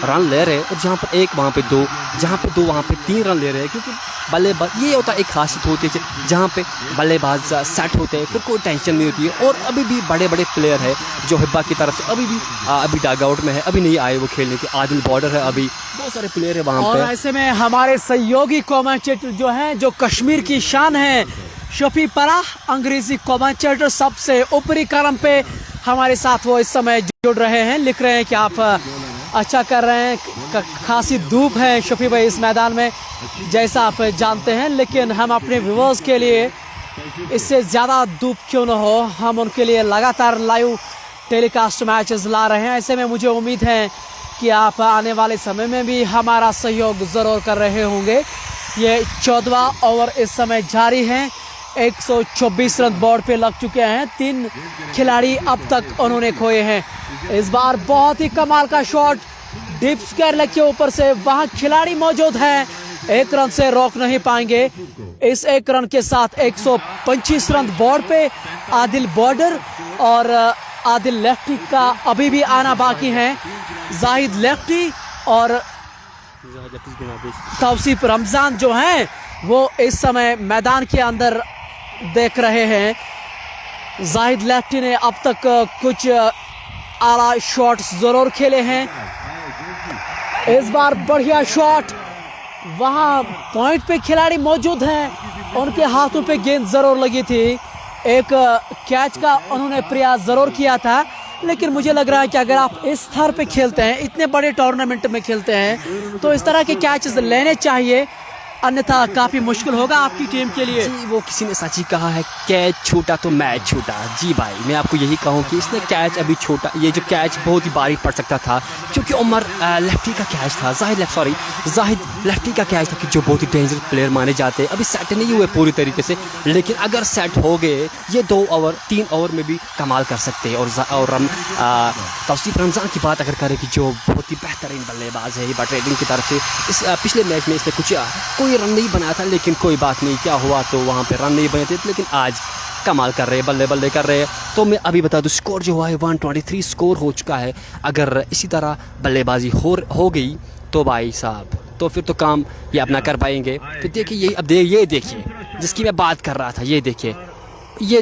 रन ले रहे हैं, और जहाँ पर 1 वहाँ पे 2, जहाँ पे 2 वहाँ पे 3 रन ले रहे हैं। क्योंकि बल्लेबाज ये होता है, एक खासियत होती है जहाँ पे बल्लेबाज सेट होते हैं, फिर कोई टेंशन नहीं होती है। और अभी भी बड़े बड़े प्लेयर है जो हिब्बा की तरफ से अभी डग आउट में है, अभी नहीं आए वो खेलने की। आदिल बॉर्डर है, अभी बहुत सारे प्लेयर है वहाँ और पे। ऐसे में हमारे सहयोगी कमेंटेटर जो हैं, जो कश्मीर की शान है, शफी पराह, अंग्रेजी कमेंटेटर सबसे ऊपरी कलम पे हमारे साथ वो इस समय जुड़ रहे हैं। लिख रहे हैं कि आप अच्छा कर रहे हैं, खासी धूप है शफी भाई इस मैदान में, जैसा आप जानते हैं। लेकिन हम अपने व्यूअर्स के लिए इससे ज़्यादा धूप क्यों न हो, हम उनके लिए लगातार लाइव टेलीकास्ट मैचेस ला रहे हैं। ऐसे में मुझे उम्मीद है कि आप आने वाले समय में भी हमारा सहयोग ज़रूर कर रहे होंगे। ये 14वां ओवर इस समय जारी है। 124 रन बोर्ड पे लग चुके हैं। 3 खिलाड़ी अब तक उन्होंने खोए हैं। इस बार बहुत ही कमाल का शॉट डीप स्क्वायर लेग के ऊपर से, वहां खिलाड़ी मौजूद है, 1 रन से रोक नहीं पाएंगे। इस 1 रन के साथ 125 रन बोर्ड पे आदिल बॉर्डर और आदिल लेफ्टी का अभी भी आना बाकी है। जाहिद लेफ्टी और तौसीफ रमजान जो हैं वो इस समय मैदान के अंदर देख रहे हैं। जाहिद लेफ्टी ने अब तक कुछ आला शॉट्स जरूर खेले हैं। इस बार बढ़िया शॉट, वहां पॉइंट पे खिलाड़ी मौजूद हैं, उनके हाथों पे गेंद जरूर लगी थी। एक कैच का उन्होंने प्रयास जरूर किया था, लेकिन मुझे लग रहा है कि अगर आप इस स्तर पे खेलते हैं, इतने बड़े टूर्नामेंट में खेलते हैं, तो इस तरह के कैचेस लेने चाहिए, अन्यथा काफी मुश्किल होगा आपकी टीम के लिए। जी, वो किसी ने सच ही कहा है, कैच छूटा तो मैच छूटा। जी भाई, मैं आपको यही कहूँ कि इसने कैच अभी छोटा, ये जो कैच बहुत ही बारीक पड़ सकता था, क्योंकि उमर लेफ्टी का कैच था, जाहिद लेफ्टी का कैच था, कि जो बहुत ही डेंजरस प्लेयर माने जाते हैं। अभी सेट नहीं हुए पूरी तरीके से, लेकिन अगर सेट हो गए, ये 2 ओवर 3 ओवर में भी कमाल कर सकते हैं। और हम तौसीफ रमजान की बात अगर करें कि जो बहुत ही बेहतरीन बल्लेबाज है हिबा ट्रेडिंग की तरफ से, इस पिछले मैच में इसने कोई रन नहीं बनाया था, लेकिन कोई बात नहीं, क्या हुआ तो वहाँ पे रन नहीं बने थे, लेकिन आज कमाल कर रहे हैं, बल्ले कर रहे हैं। तो मैं अभी बता दूं, स्कोर जो हुआ है 123 स्कोर हो चुका है। अगर इसी तरह बल्लेबाजी हो गई तो भाई साहब, तो फिर तो काम ये अपना कर पाएंगे। तो देखिए, ये देखिए जिसकी मैं बात कर रहा था, ये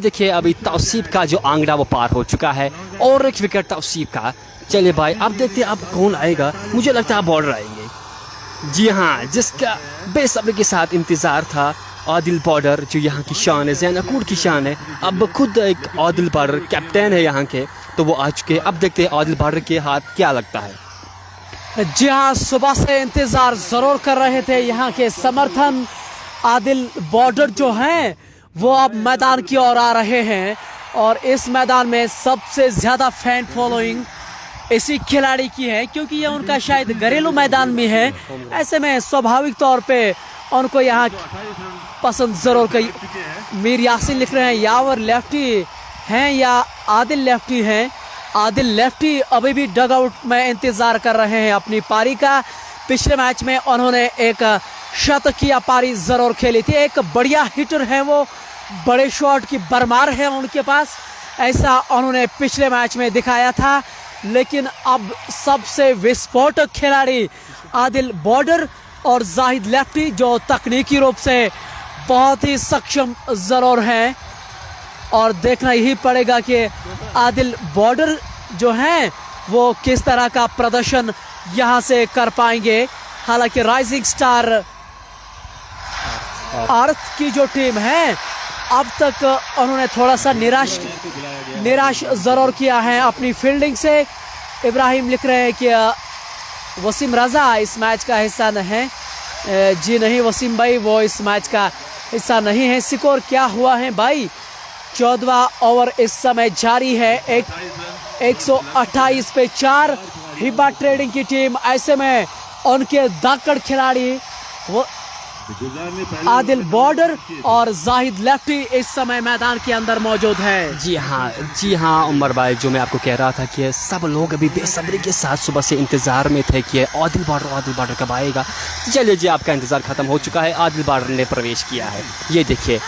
देखिए अभी तौसीफ का जो आंकड़ा वो पार हो चुका है, और एक विकेट तौसीफ का। चलिए भाई, अब देखते हैं अब कौन आएगा। मुझे लगता है बॉर्डर आएंगे। जी हाँ, जिसका बेसब्री के साथ इंतज़ार था, आदिल बॉर्डर, जो यहाँ की शान है, ज़ैन अकूर की शान है। अब खुद एक आदिल बॉर्डर कैप्टन है यहाँ के, तो वो आ चुके हैं। अब देखते हैं आदिल बॉर्डर के हाथ क्या लगता है। जी हाँ, सुबह से इंतज़ार ज़रूर कर रहे थे यहाँ के समर्थन। आदिल बॉर्डर जो हैं वो अब मैदान की ओर आ रहे हैं, और इस मैदान में सबसे ज़्यादा फैन फॉलोइंग इसी खिलाड़ी की है, क्योंकि ये उनका शायद घरेलू मैदान में है। ऐसे में स्वाभाविक तौर पे उनको यहाँ पसंद जरूर कई। मीर यासीन लिख रहे हैं, यावर लेफ्टी हैं या आदिल लेफ्टी हैं। आदिल लेफ्टी अभी भी डग आउट में इंतज़ार कर रहे हैं अपनी पारी का। पिछले मैच में उन्होंने एक शतकीय पारी ज़रूर खेली थी। एक बढ़िया हिटर है वो, बड़े शॉट की भरमार है उनके पास, ऐसा उन्होंने पिछले मैच में दिखाया था। लेकिन अब सबसे विस्फोटक खिलाड़ी आदिल बॉर्डर और जाहिद लेफ्टी, जो तकनीकी रूप से बहुत ही सक्षम ज़रूर हैं, और देखना यही पड़ेगा कि आदिल बॉर्डर जो हैं वो किस तरह का प्रदर्शन यहाँ से कर पाएंगे। हालांकि राइजिंग स्टार अर्थ की जो टीम है, अब तक उन्होंने थोड़ा सा निराश ज़रूर किया है अपनी फील्डिंग से। इब्राहिम लिख रहे हैं कि वसीम रज़ा इस मैच का हिस्सा नहीं है। जी नहीं वसीम भाई, वो इस मैच का हिस्सा नहीं है। स्कोर क्या हुआ है भाई? 14वां ओवर इस समय जारी है। 128 पे 4 हिबा ट्रेडिंग की टीम। ऐसे में उनके दाकड़ खिलाड़ी वो आदिल बॉर्डर और जाहिद लेफ्टी इस समय मैदान के अंदर मौजूद है। जी हाँ उमर भाई, जो मैं आपको कह रहा था कि सब लोग अभी बेसब्री के साथ सुबह से इंतज़ार में थे कि आदिल बॉर्डर कब आएगा। चलिए जी, आपका इंतज़ार ख़त्म हो चुका है, आदिल बॉर्डर ने प्रवेश किया है। ये देखिए,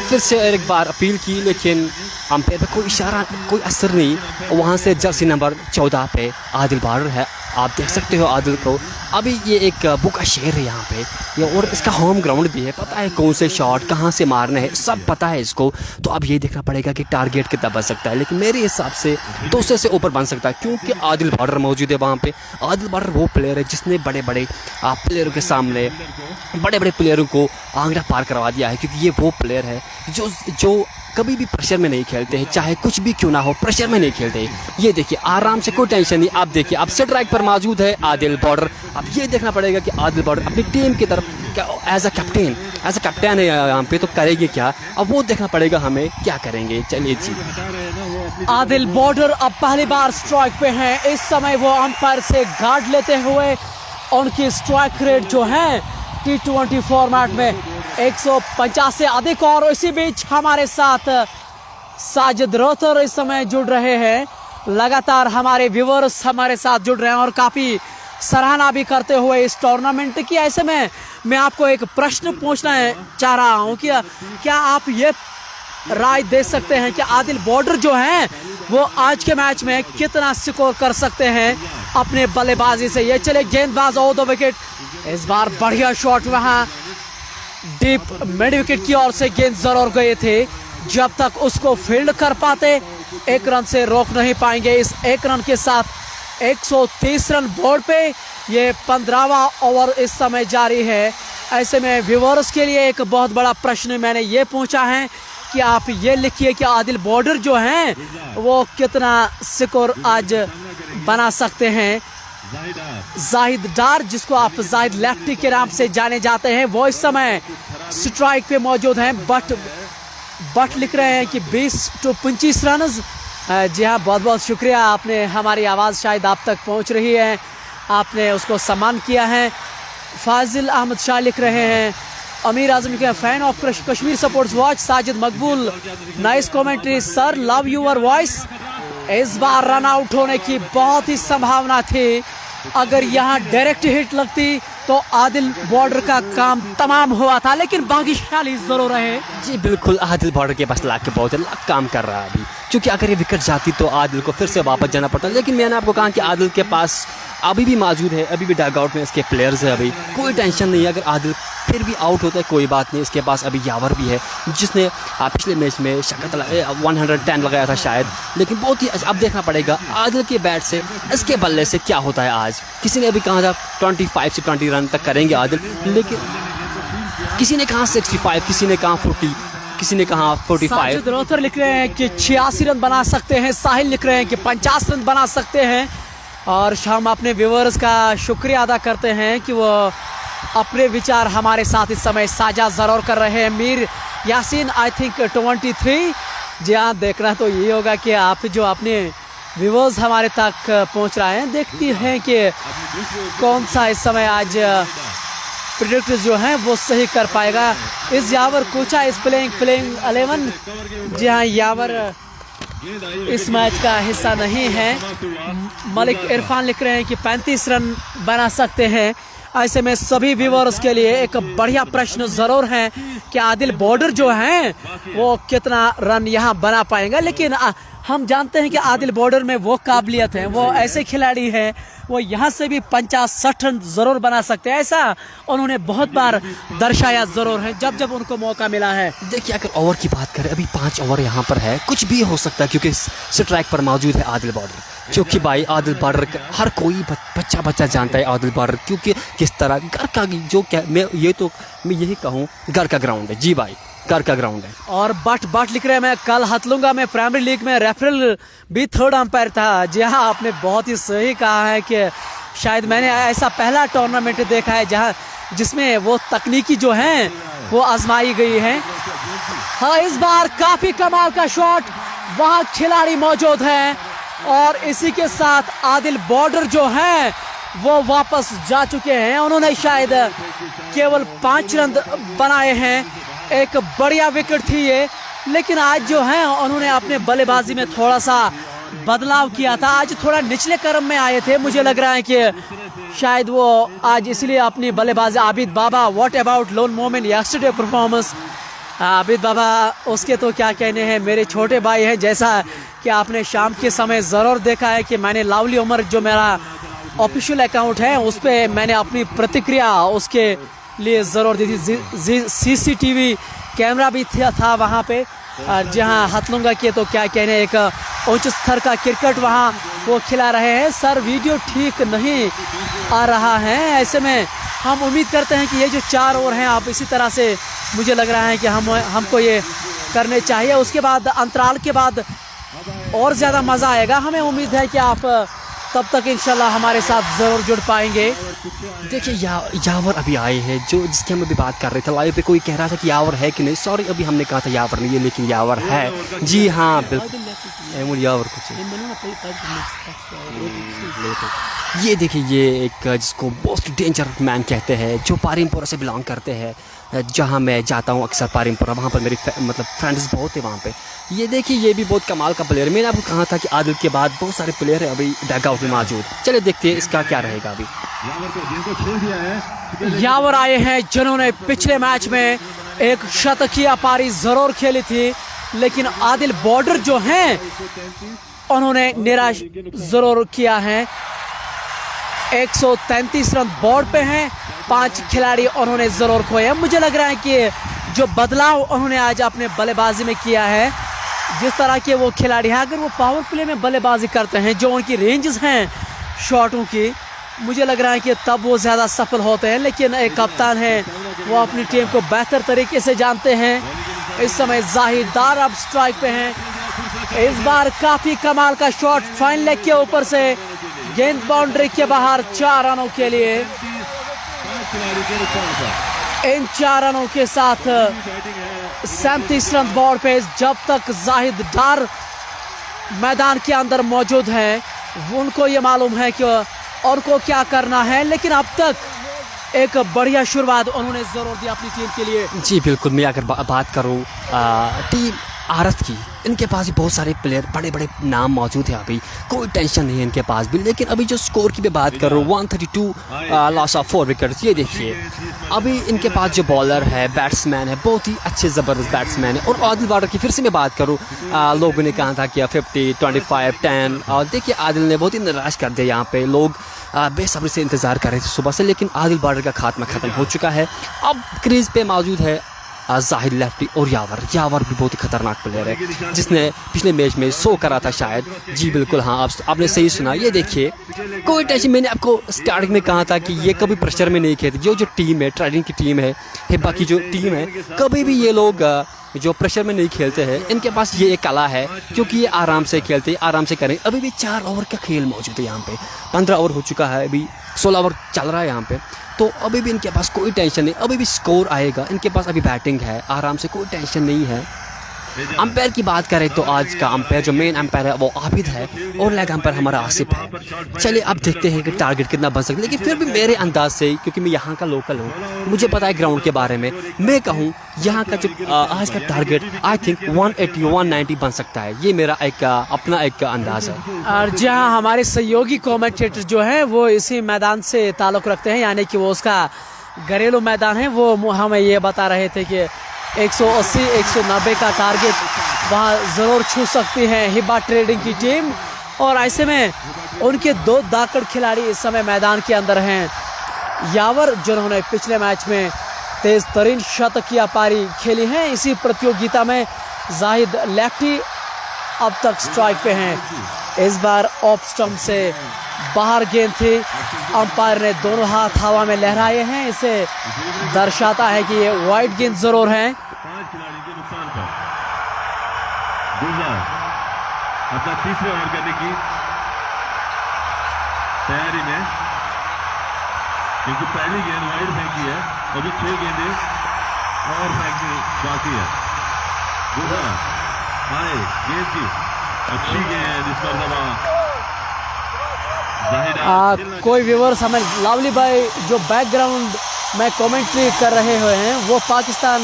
फिर से एक बार अपील की, लेकिन अंपायर पे कोई इशारा, कोई असर नहीं। वहाँ से जर्सी नंबर 14 पे आदिल बॉर्डर है, आप देख सकते हो आदिल को। अभी ये एक बुका शेर है यहाँ पे ये, और इसका होम ग्राउंड भी है, पता है कौन से शॉट कहाँ से मारने हैं, सब पता है इसको। तो अब ये देखना पड़ेगा कि टारगेट कितना बन सकता है, लेकिन मेरे हिसाब से 200 से ऊपर बन सकता है, क्योंकि आदिल बॉर्डर मौजूद है वहाँ पे। आदिल बॉर्डर वो प्लेयर है जिसने बड़े बड़े प्लेयरों के सामने बड़े प्लेयरों को आंकड़ा पार करवा दिया है, क्योंकि ये वो प्लेयर है जो कभी भी प्रेशर में नहीं खेलते हैं, चाहे कुछ भी क्यों ना हो, प्रेशर में नहीं खेलते। ये देखिए, आराम से, कोई टेंशन नहीं। आप देखिए, अब स्ट्राइक पर मौजूद है आदिल बॉर्डर। अब ये देखना पड़ेगा कि आदिल बॉर्डर अपनी टीम की तरफ क्या एज अ कैप्टन है यहाँ पे, तो करेंगे क्या, अब वो देखना पड़ेगा हमें, क्या करेंगे। चलिए जी, आदिल बॉर्डर अब पहली बार स्ट्राइक पे हैं। इस समय वो अंपायर से गार्ड लेते हुए उनकी स्ट्राइक रेट जो है T20 फॉर्मेट में 150 से अधिक। और इसी बीच हमारे साथ साजिद रोहतर इस समय जुड़ रहे हैं। लगातार हमारे व्यूअर्स हमारे साथ जुड़ रहे हैं और काफ़ी सराहना भी करते हुए इस टूर्नामेंट की। ऐसे में मैं आपको एक प्रश्न पूछना चाह रहा हूँ कि क्या आप ये राय दे सकते हैं कि आदिल बॉर्डर जो हैं वो आज के मैच में कितना स्कोर कर सकते हैं अपने बल्लेबाजी से। ये चले गेंदबाज ऑफ द विकेट, इस बार बढ़िया शॉट वहाँ डीप मिड विकेट की ओर से गेंद जरूर गए थे। जब तक उसको फील्ड कर पाते 1 रन से रोक नहीं पाएंगे। इस 1 रन के साथ 130 रन बोर्ड पे ये 15वां ओवर इस समय जारी है। ऐसे में व्यूअर्स के लिए एक बहुत बड़ा प्रश्न मैंने ये पूछा है कि आप ये लिखिए कि आदिल बॉर्डर जो हैं वो कितना स्कोर आज बना सकते हैं। जाहिद डार, जिसको आप जाहिद लेफ्टी के नाम से जाने जाते हैं, वो इस समय स्ट्राइक पे मौजूद हैं। बट लिख रहे हैं कि 20 to 25 रन। जी हाँ, बहुत बहुत शुक्रिया, आपने हमारी आवाज़ शायद आप तक पहुंच रही है, आपने उसको सम्मान किया है। फाजिल अहमद शाह लिख रहे हैं अमीर आजम के fan of Kashmir sports watch. Sajid Maqbool, nice commentary sir, love your voice. इस बार रन आउट होने की बहुत ही संभावना थी। अगर यहाँ डायरेक्ट हिट लगती तो आदिल बॉर्डर का काम तमाम हुआ था, लेकिन भाग्यशाली जरूर रहे। जी बिल्कुल, आदिल बॉर्डर के पास लाख के बहुत काम कर रहा है अभी, क्योंकि अगर ये विकेट जाती तो आदिल को फिर से वापस जाना पड़ता। लेकिन मैंने आपको कहा कि आदिल के पास अभी भी मौजूद है, अभी भी डग आउट में इसके प्लेयर्स है, अभी कोई टेंशन नहीं है। अगर आदिल फिर भी आउट होता है कोई बात नहीं, इसके पास अभी यावर भी है जिसने पिछले मैच में 110 लगाया था शायद। लेकिन बहुत ही अब देखना पड़ेगा आदिल के बैट से, इसके बल्ले से क्या होता है आज। किसी ने अभी कहा था 25 से 20 रन तक करेंगे आदिल, लेकिन किसी ने कहा 65, किसी ने कहा 40, किसी ने कहा 45। साजिद रोहतर लिख रहे हैं कि 86 रन बना सकते हैं। साहिल लिख रहे हैं कि 50 रन बना सकते हैं। और हम अपने व्यूअर्स का शुक्रिया अदा करते हैं कि वो अपने विचार हमारे साथ इस समय साझा ज़रूर कर रहे हैं। Mir Yasin I think 23। जी हाँ, देखना तो यही होगा कि आप जो अपने व्यूअर्स हमारे तक पहुंच रहे हैं, देखती हैं कि कौन सा इस समय आज प्रेडिक्ट जो हैं वो सही कर पाएगा। इस यावर कोचा इस प्लेइंग 11। जी हाँ, यावर इस मैच का हिस्सा नहीं है। मलिक इरफान लिख रहे हैं कि 35 रन बना सकते हैं। ऐसे में सभी व्यूअर्स के लिए एक बढ़िया प्रश्न ज़रूर है कि आदिल बॉर्डर जो हैं वो कितना रन यहाँ बना पाएंगे। लेकिन हम जानते हैं कि आदिल बॉर्डर में वो काबिलियत है, वो ऐसे खिलाड़ी हैं, वो यहाँ से भी 50-60 रन ज़रूर बना सकते हैं। ऐसा उन्होंने बहुत बार दर्शाया ज़रूर है जब जब उनको मौका मिला है। देखिए, अगर ओवर की बात करें, अभी 5 ओवर यहाँ पर है, कुछ भी हो सकता है क्योंकि स्ट्राइक पर मौजूद है आदिल बॉर्डर। क्योंकि भाई आदिल बॉर्डर हर कोई बच्चा जानता है आदिल बॉर्डर, क्योंकि किस तरह घर का जो मैं यही कहूँ घर का ग्राउंड है। जी भाई, घर का ग्राउंड है। और बट लिख रहे हैं मैं कल हथलुंगा में प्राइमरी लीग में रेफरल भी 3rd अंपायर था। जी हाँ, आपने बहुत ही सही कहा है कि शायद मैंने ऐसा पहला टूर्नामेंट देखा है जिसमें वो तकनीकी जो हैं वो आजमाई गई है। हाँ, इस बार काफ़ी कमाल का शॉट, वहाँ खिलाड़ी मौजूद हैं और इसी के साथ आदिल बॉर्डर जो हैं वो वापस जा चुके हैं। उन्होंने शायद केवल 5 रन बनाए हैं। एक बढ़िया विकेट थी ये, लेकिन आज जो है उन्होंने अपने बल्लेबाजी में थोड़ा सा बदलाव किया था। आज थोड़ा निचले क्रम में आए थे, मुझे लग रहा है कि शायद वो आज इसलिए अपनी बल्लेबाजी। Abid Baba, what about Lone moment yesterday performance. Abid Baba, उसके तो क्या कहने हैं, मेरे छोटे भाई हैं। जैसा कि आपने शाम के समय ज़रूर देखा है कि मैंने लावली उमर जो मेरा ऑफिशियल अकाउंट है उस पर मैंने अपनी प्रतिक्रिया उसके लिए ज़रूर दी थी। CCTV कैमरा भी था वहाँ पे, जहाँ हथलुंगा के तो क्या कहने, एक उच्च स्तर का क्रिकेट वहाँ वो खिला रहे हैं। सर, वीडियो ठीक नहीं आ रहा है। ऐसे में हम उम्मीद करते हैं कि ये जो 4 ओवर हैं आप इसी तरह से, मुझे लग रहा है कि हमको ये करने चाहिए। उसके बाद अंतराल के बाद और ज़्यादा मज़ा आएगा। हमें उम्मीद है कि आप तब तक इंशाल्लाह हमारे साथ ज़रूर जुड़ पाएंगे। देखिए यावर अभी आए हैं, जो जिसकी हम अभी बात कर रहे थे। लाइव पे कोई कह रहा था कि यावर है कि नहीं, सॉरी अभी हमने कहा था यावर नहीं है, लेकिन यावर है जी हाँ बिल्कुल यावर कुछ। ये देखिए ये एक जिसको मोस्ट डेंजर मैन कहते हैं, जो पारिमपुरा से बिलोंग करते हैं, जहाँ मैं जाता हूँ अक्सर पारिमपुरा, वहाँ पर मेरी मतलब फ्रेंड्स बहुत है वहाँ पे। ये देखिए ये भी बहुत कमाल का प्लेयर है। मैंने आपको कहा था कि आदिल के बाद बहुत सारे प्लेयर हैं अभी डग आउट में मौजूद। चलिए देखते हैं इसका क्या रहेगा। अभी यावर आए हैं जिन्होंने पिछले मैच में एक शतकीय पारी जरूर खेली थी, लेकिन आदिल बॉर्डर जो हैं उन्होंने निराश जरूर किया है। 133 रन बोर्ड पे हैं, 5 खिलाड़ी उन्होंने जरूर खोए। मुझे लग रहा है कि जो बदलाव उन्होंने आज अपने बल्लेबाजी में किया है, जिस तरह के वो खिलाड़ी हैं, अगर वो पावर प्ले में बल्लेबाजी करते हैं, जो उनकी रेंजेस हैं शॉटों की, मुझे लग रहा है कि तब वो ज़्यादा सफल होते हैं। लेकिन एक कप्तान है, वो अपनी टीम को बेहतर तरीके से जानते हैं। इस समय जाहिद डार अब स्ट्राइक पे हैं। इस बार काफ़ी कमाल का शॉट फाइन लेग के ऊपर से, गेंद बाउंड्री के बाहर 4 रनों के लिए। इन 4 रनों के साथ 37 रन बोर्ड पे। जब तक जाहिद डार मैदान के अंदर मौजूद है, उनको ये मालूम है कि उनको क्या करना है, लेकिन अब तक एक बढ़िया शुरुआत उन्होंने ज़रूर दी अपनी टीम के लिए। जी बिल्कुल। मैं अगर बात करूँ टीम आरत की, इनके पास भी बहुत सारे प्लेयर, बड़े बड़े नाम मौजूद हैं, अभी कोई टेंशन नहीं है इनके पास भी। लेकिन अभी जो स्कोर की मैं बात कर रहा हूँ, 132 लॉस ऑफ 4 विकेट्स। ये देखिए अभी इनके पास जो बॉलर है, बैट्समैन है, बहुत ही अच्छे ज़बरदस्त बैट्समैन है। और आदिल बॉर्डर की फिर से मैं बात करूँ, लोगों ने कहा था कि 50, 25, 10, और देखिए आदिल ने बहुत ही निराश कर दिया। यहाँ पे लोग बेसब्री से इंतज़ार कर रहे थे सुबह से, लेकिन आदिल बॉर्डर का खात्मा ख़त्म हो चुका है। अब क्रीज पे मौजूद है जाहिद लेफ्टी और यावर भी बहुत ही खतरनाक प्लेयर है, जिसने पिछले मैच में 100 करा था शायद। जी बिल्कुल हाँ, आपने सही सुना। ये देखिए कोई टेंशन, मैंने आपको स्टार्टिंग में कहा था कि ये कभी प्रेशर में नहीं खेलते। जो टीम है, ट्रेडिंग की टीम है, हिब्बा की जो टीम है, कभी भी ये लोग जो प्रेशर में नहीं खेलते हैं। इनके पास ये एक कला है, क्योंकि ये आराम से खेलते हैं, आराम से करें। अभी भी 4 ओवर का खेल मौजूद है यहाँ पे, 15 ओवर हो चुका है, अभी 16 ओवर चल रहा है यहाँ पे। तो अभी भी इनके पास कोई टेंशन नहीं, अभी भी स्कोर आएगा। इनके पास अभी बैटिंग है, आराम से, कोई टेंशन नहीं है। अंपायर की बात करें तो आज का अंपायर, जो मेन अंपायर है, वो आबिद है, और लेग अंपायर हमारा आसिफ है। चलिए अब देखते हैं कि टारगेट कितना बन सकता है। लेकिन फिर भी मेरे अंदाज से, क्योंकि मैं यहाँ का लोकल हूँ, मुझे पता है ग्राउंड के बारे में, मैं कहूँ यहाँ का जो आज का टारगेट आई थिंक 180, 190 बन सकता है। ये मेरा एक अपना एक अंदाज़ है। और जहाँ हमारे सहयोगी कमेंटेटर जो हैं वो इसी मैदान से ताल्लुक़ रखते हैं, यानी कि वो उसका घरेलू मैदान है, वो हमें ये बता रहे थे कि 180, 190 का टारगेट वहाँ ज़रूर छू सकती है हिब्बा ट्रेडिंग की टीम। और ऐसे में उनके 2 दाकड़ खिलाड़ी इस समय मैदान के अंदर हैं। यावर, जिन्होंने पिछले मैच में तेज़ तरीन शतकीय पारी खेली है इसी प्रतियोगिता में। जाहिद लेफ्टी अब तक स्ट्राइक पे हैं। इस बार ऑफ स्टंप से बाहर गेंद थी, अंपायर ने दोनों हाथ हवा में लहराए हैं, इसे दर्शाता है कि ये वाइड गेंद जरूर है। 5 खिलाड़ी के नुकसान पर गुलजार अपना तीसरे ओवर करने की तैयारी में, क्योंकि पहली गेंद वाइड फेंकी है, अभी 6 गेंदें और फेंकनी बाकी है। गुलजार आए गेंद की अच्छी गेंद, इस पर दबा। कोई व्यूअर्स हमें लावली भाई जो बैकग्राउंड में कमेंट्री कर रहे हुए हैं, वो पाकिस्तान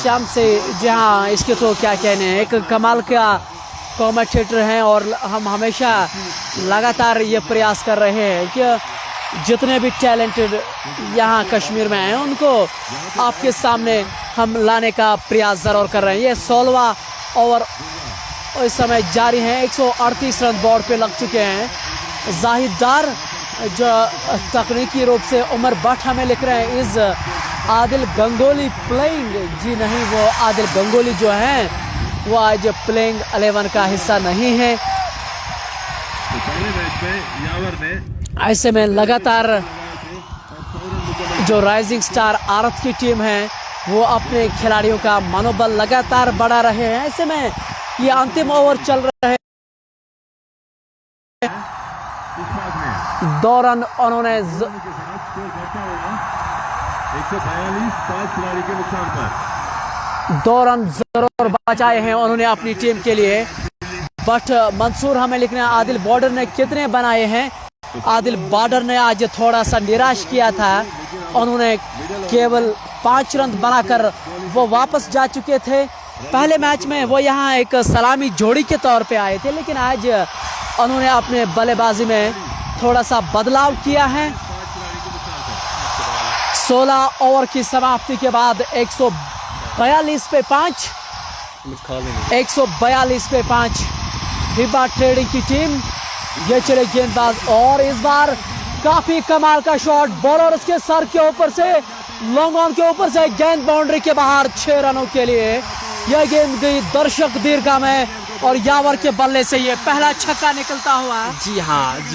शाम से, जहां इसके तो क्या कहने हैं, एक कमाल का कमेंटेटर हैं। और हम हमेशा लगातार ये प्रयास कर रहे हैं कि जितने भी टैलेंटेड यहाँ कश्मीर में हैं उनको आपके सामने हम लाने का प्रयास ज़रूर कर रहे हैं। ये 16वां ओवर इस समय जारी है, 138 रन बोर्ड पे लग चुके हैं। जाहिद डार जो तकनीकी रूप से उमर भट्ट हमें लिख रहे हैं, इस आदिल गंगोली प्लेइंग, जी नहीं, वो आदिल गंगोली जो हैं वो आज प्लेइंग 11 का हिस्सा नहीं है। ऐसे में लगातार जो राइजिंग स्टार आरत की टीम है वो अपने खिलाड़ियों का मनोबल लगातार बढ़ा रहे हैं। ऐसे में ये अंतिम ओवर चल रहा है। 2 रन उन्होंने 142 5 खिलाड़ी के नुकसान पर 2 रन जरूर बचाए हैं उन्होंने अपनी टीम के लिए। बट मंसूर हमें लिखना है आदिल बॉर्डर ने कितने बनाए हैं। आदिल बॉर्डर ने आज थोड़ा सा निराश किया था, उन्होंने केवल 5 रन बनाकर वो वापस जा चुके थे। पहले मैच में वो यहाँ एक सलामी जोड़ी के तौर पे आए थे, लेकिन आज उन्होंने अपने बल्लेबाजी में थोड़ा सा बदलाव किया है। 16 ओवर की समाप्ति के बाद 142 पे 5 हिबा ट्रेडिंग की टीम। ये चले गेंदबाज और इस बार काफी कमाल का शॉट, बॉलर उसके सर के ऊपर से लॉन्ग ऑन के ऊपर से गेंद बाउंड्री के बाहर 6 रनों के लिए। यह गेंद गई दर्शक दीर्घा में और यावर के बल्ले से ये पहला छक्का निकलता हुआ। जी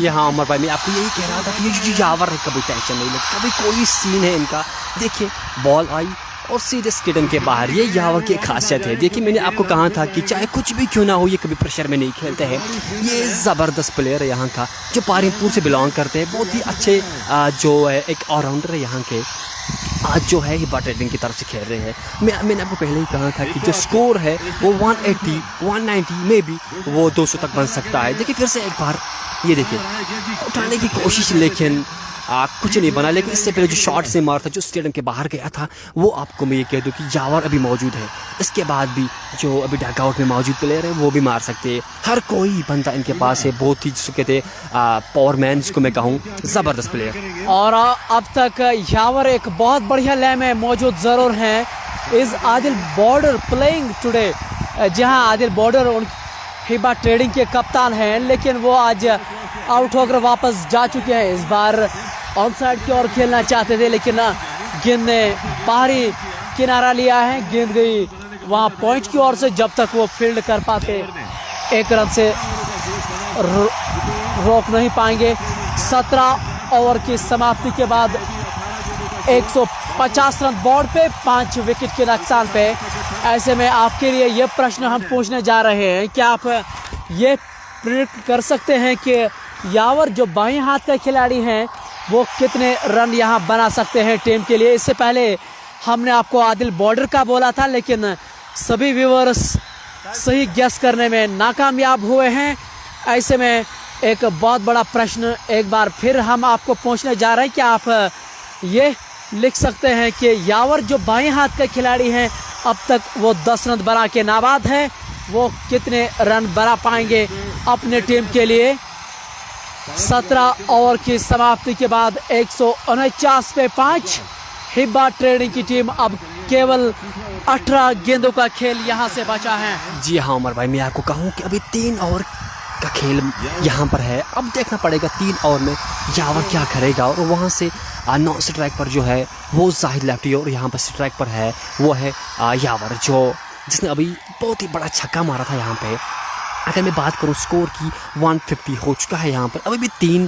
हाँ उमर भाई, मैं आपको यही कह रहा था कि ये यावर है, कभी टेंशन नहीं लेते, कभी कोई सीन है इनका। देखिए बॉल आई और सीधे स्टेडियम के बाहर, ये यावर की खासियत है। देखिए मैंने आपको कहा था कि चाहे कुछ भी क्यों ना हो ये कभी प्रेशर में नहीं खेलते हैं। ये ज़बरदस्त प्लेयर है यहाँ का, जो पारीमपुर से बिलोंग करते हैं, बहुत ही अच्छे जो है एक ऑलराउंडर है यहाँ के। आज जो है हिबा ट्रेडिंग की तरफ से खेल रहे हैं। मैंने आपको पहले ही कहा था कि जो स्कोर है वो 180 190 में भी वो 200 तक बन सकता है। देखिए फिर से एक बार ये देखिए उठाने की कोशिश, लेकिन कुछ नहीं बना। लेकिन इससे पहले जो शॉट से मार था, जो स्टेडियम के बाहर गया था, वो आपको मैं ये कह दूँ कि यावर अभी मौजूद है। इसके बाद भी जो अभी डगआउट में मौजूद प्लेयर है वो भी मार सकते हैं। हर कोई बंदा इनके पास है, बहुत ही जिसको कहते हैं पावरमैन, जिसको मैं कहूँ, ज़बरदस्त प्लेयर। और अब तक यावर एक बहुत बढ़िया लय में मौजूद ज़रूर हैं। Is Adil border playing today, जहाँ आदिल बॉर्डर हिबा ट्रेडिंग के कप्तान हैं, लेकिन वो आज आउट होकर वापस जा चुके हैं। इस बार ऑन साइड की ओर खेलना चाहते थे, लेकिन गेंद ने बाहरी किनारा लिया है। गेंद गई वहाँ पॉइंट की ओर से, जब तक वो फील्ड कर पाते 1 रन से रोक नहीं पाएंगे। 17 ओवर की समाप्ति के बाद 150 रन बोर्ड पे, 5 विकेट के नुकसान पे। ऐसे में आपके लिए ये प्रश्न हम पूछने जा रहे हैं, क्या आप ये प्रेडिक्ट कर सकते हैं कि यावर जो बाएं हाथ का खिलाड़ी हैं वो कितने रन यहाँ बना सकते हैं टीम के लिए? इससे पहले हमने आपको आदिल बॉर्डर का बोला था, लेकिन सभी व्यूअर्स सही गेस करने में नाकामयाब हुए हैं। ऐसे में एक बहुत बड़ा प्रश्न एक बार फिर हम आपको पूछने जा रहे हैं कि आप ये लिख सकते हैं कि यावर जो बाएं हाथ का खिलाड़ी हैं, अब तक वो 10 रन बना के नाबाद है, वो कितने रन बना पाएंगे अपने टीम के लिए? 17 ओवर की समाप्ति के बाद 149 पे 5 हिबा ट्रेडिंग की टीम अब केवल 18 गेंदों का खेल यहाँ से बचा है। जी हाँ उमर भाई, मैं आपको कहूँ कि अभी 3 ओवर का खेल यहाँ पर है। अब देखना पड़ेगा 3 ओवर में यावर क्या करेगा। और वहाँ से 9 स्ट्राइक पर जो है वो जाहिद लेफ्टी, और यहाँ पर स्ट्राइक पर है वो है यावर, जो जिसने अभी बहुत ही बड़ा छक्का मारा था यहाँ पे। अगर मैं बात करूँ स्कोर की, 150 हो चुका है यहाँ पर। अभी भी 3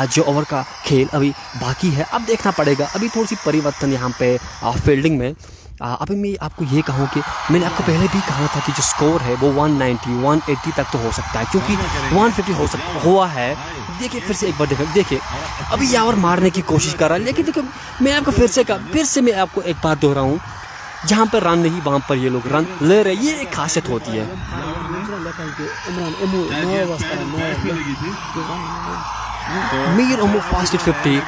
जो ओवर का खेल अभी बाकी है। अब देखना पड़ेगा, अभी थोड़ी सी परिवर्तन यहाँ पे फील्डिंग में। अभी मैं आपको ये कहूँ कि मैंने आपको पहले भी कहा था कि जो स्कोर है वो 190 180 तक तो हो सकता है, क्योंकि 150 हुआ है। देखिए फिर से एक बार देखिए अभी यावर मारने की कोशिश कर रहा है, लेकिन देखिए मैं आपको फिर से मैं आपको एक बात दोहराऊँ, जहाँ पर रन नहीं वहाँ पर ये लोग रन ले रहे, ये एक खासियत होती है। मीर उमर फास्ट 50,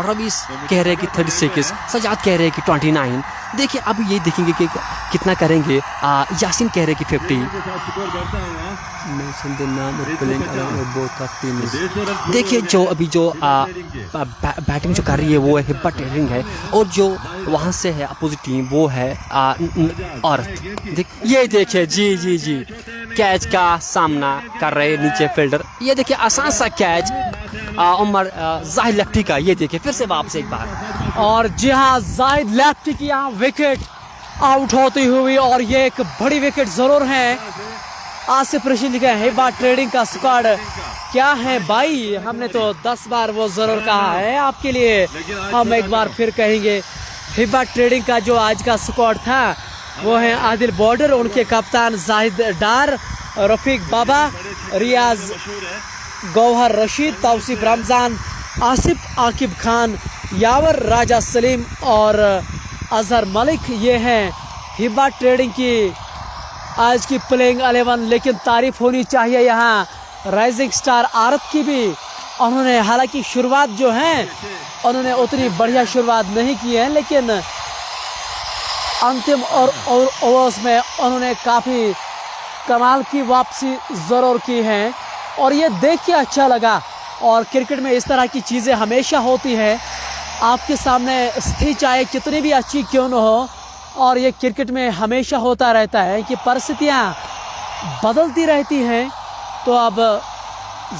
रवीस कह रहे हैं कि 36, सजाद कह रहे हैं कि 29। देखिए अब ये देखेंगे कि कितना करेंगे। यासीन कह रहे हैं कि 50। देखिए जो अभी जो बैटिंग जो कर रही है वो है हिबा ट्रेडिंग है, और जो वहाँ से है अपोजिट टीम वो है औरत। ये देखिए जी कैच का सामना कर रहे नीचे फील्डर। ये देखिए आसान सा कैच उमर जाहिद लेफ्टी का। ये देखिए फिर से वापस एक बार, और जी हाँ जाहिद लेफ्टी की यहाँ विकेट आउट होती हुई, और ये एक बड़ी विकेट जरूर है। आसिफ रशीद का हिबा ट्रेडिंग का स्क्वाड क्या है भाई, हमने तो 10 बार वो जरूर कहा है आपके लिए, हम एक बार फिर कहेंगे। हिबा ट्रेडिंग का जो आज का स्क्वाड था वो है आदिल बॉर्डर, उनके कप्तान जाहिद डार, रफीक बाबा, रियाज, गौहर रशीद, तौसीफ रमज़ान, आसिफ आकिब खान, यावर राजा सलीम और अजहर मलिक, ये हैं हिबा ट्रेडिंग की आज की प्लेइंग 11। लेकिन तारीफ होनी चाहिए यहाँ राइजिंग स्टार आरत की भी। उन्होंने हालांकि शुरुआत जो है उन्होंने उतनी बढ़िया शुरुआत नहीं की है, लेकिन अंतिम और ओवर्स में उन्होंने काफ़ी कमाल की वापसी ज़रूर की है और ये देख के अच्छा लगा। और क्रिकेट में इस तरह की चीज़ें हमेशा होती है, आपके सामने स्थिति चाहे कितनी भी अच्छी क्यों न हो, और ये क्रिकेट में हमेशा होता रहता है कि परिस्थितियाँ बदलती रहती हैं। तो अब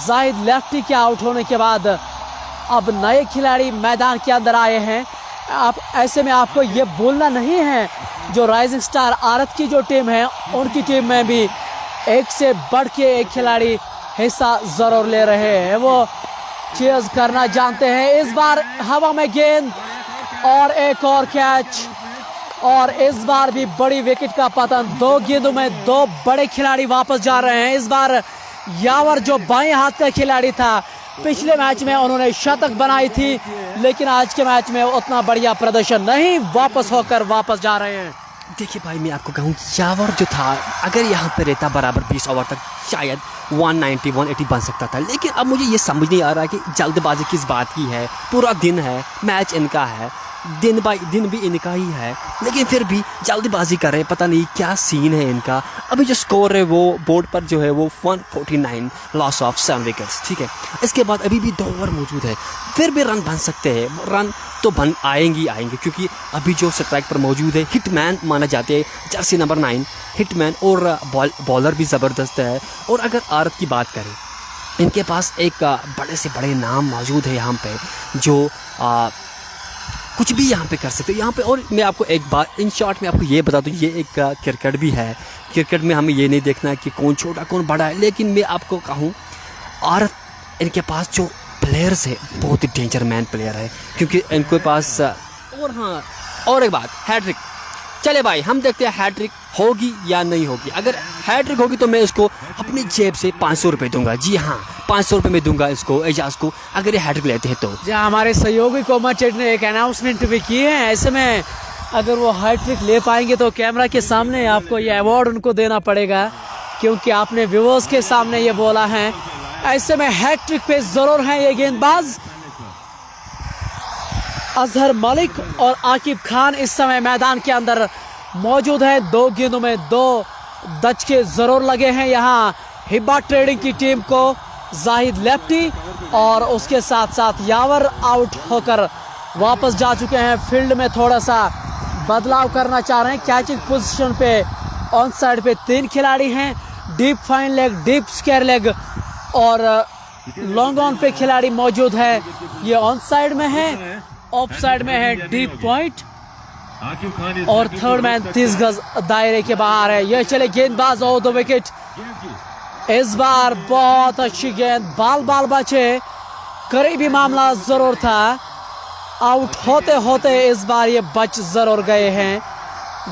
जाहिद लेफ्टी के आउट होने के बाद अब नए खिलाड़ी मैदान के अंदर आए हैं। आप ऐसे में आपको ये बोलना नहीं है, जो राइजिंग स्टार आरत की जो टीम है उनकी टीम में भी एक से बढ़ के एक खिलाड़ी हिस्सा ज़रूर ले रहे हैं, वो चेज़ करना जानते हैं। इस बार हवा में गेंद और एक और कैच, और इस बार भी बड़ी विकेट का पतन। 2 गेंदों में 2 बड़े खिलाड़ी वापस जा रहे हैं। इस बार यावर जो बाएं हाथ का खिलाड़ी था, पिछले मैच में उन्होंने शतक बनाई थी, लेकिन आज के मैच में उतना बढ़िया प्रदर्शन नहीं, वापस होकर वापस जा रहे हैं। देखिए भाई, मैं आपको कहूँ यावर जो था, अगर यहाँ पे रहता बराबर 20 ओवर तक शायद 190-180 बन सकता था। लेकिन अब मुझे ये समझ नहीं आ रहा कि जल्दबाजी किस बात की है। पूरा दिन है, मैच इनका है, दिन बाई दिन भी इनका ही है, लेकिन फिर भी जल्दबाजी कर रहे हैं। पता नहीं क्या सीन है इनका। अभी जो स्कोर है वो बोर्ड पर जो है वो 149, लॉस ऑफ 7 विकेट्स, ठीक है। इसके बाद अभी भी 2 ओवर मौजूद है, फिर भी रन बन सकते हैं। रन तो बन आएंगे, क्योंकि अभी जो स्ट्राइक पर मौजूद है हिटमैन माना जाते हैं, जर्सी नंबर 9 हिटमैन, और बॉलर भी ज़बरदस्त है। और अगर आरत की बात करें, इनके पास एक बड़े से बड़े नाम मौजूद है यहाँ पे, जो कुछ भी यहाँ पे कर सकते हो यहाँ पे। और मैं आपको एक बात इन शॉर्ट में आपको ये बता दूँ, ये एक क्रिकेट भी है। क्रिकेट में हमें ये नहीं देखना है कि कौन छोटा कौन बड़ा है, लेकिन मैं आपको कहूँ आरत इनके पास जो प्लेयर्स है बहुत ही डेंजर मैन प्लेयर है, क्योंकि इनके पास और हाँ, और एक बात, हैट्रिक। चले भाई, हम देखते हैं हैट्रिक होगी या नहीं होगी। अगर हैट्रिक होगी तो मैं इसको अपनी जेब से 500 रुपये दूंगा। जी हाँ, 500 रुपये में दूंगा इसको, एजाज को, अगर ये हैट्रिक लेते हैं तो। जहाँ हमारे सहयोगी कोमाचेट ने एक अनाउंसमेंट भी की है, ऐसे में अगर वो हैट्रिक ले पाएंगे तो कैमरा के सामने आपको ये अवार्ड उनको देना पड़ेगा, क्योंकि आपने व्यूअर्स के सामने ये बोला है। ऐसे में हैट्रिक पे ज़रूर हैं ये गेंदबाज। अजहर मलिक और आकिब खान इस समय मैदान के अंदर मौजूद है। 2 गेंदों में 2 दचके ज़रूर लगे हैं यहाँ हिबा ट्रेडिंग की टीम को। जाहिद लेफ्टी और उसके साथ साथ यावर आउट होकर वापस जा चुके हैं। फील्ड में थोड़ा सा बदलाव करना चाह रहे हैं। कैचिंग पोजीशन पे ऑन साइड पे 3 खिलाड़ी हैं, deep fine leg, deep square leg और लॉन्ग ऑन पे खिलाड़ी मौजूद है। ये ऑन साइड में है, ऑफ साइड में है डीप पॉइंट, और थर्ड मैन 30 गज दायरे के बाहर है। ये चले गेंदबाज और 2 विकेट। इस बार बहुत अच्छी गेंद, बाल बचे, करीबी मामला जरूर था। आउट होते होते इस बार ये बच जरूर गए हैं।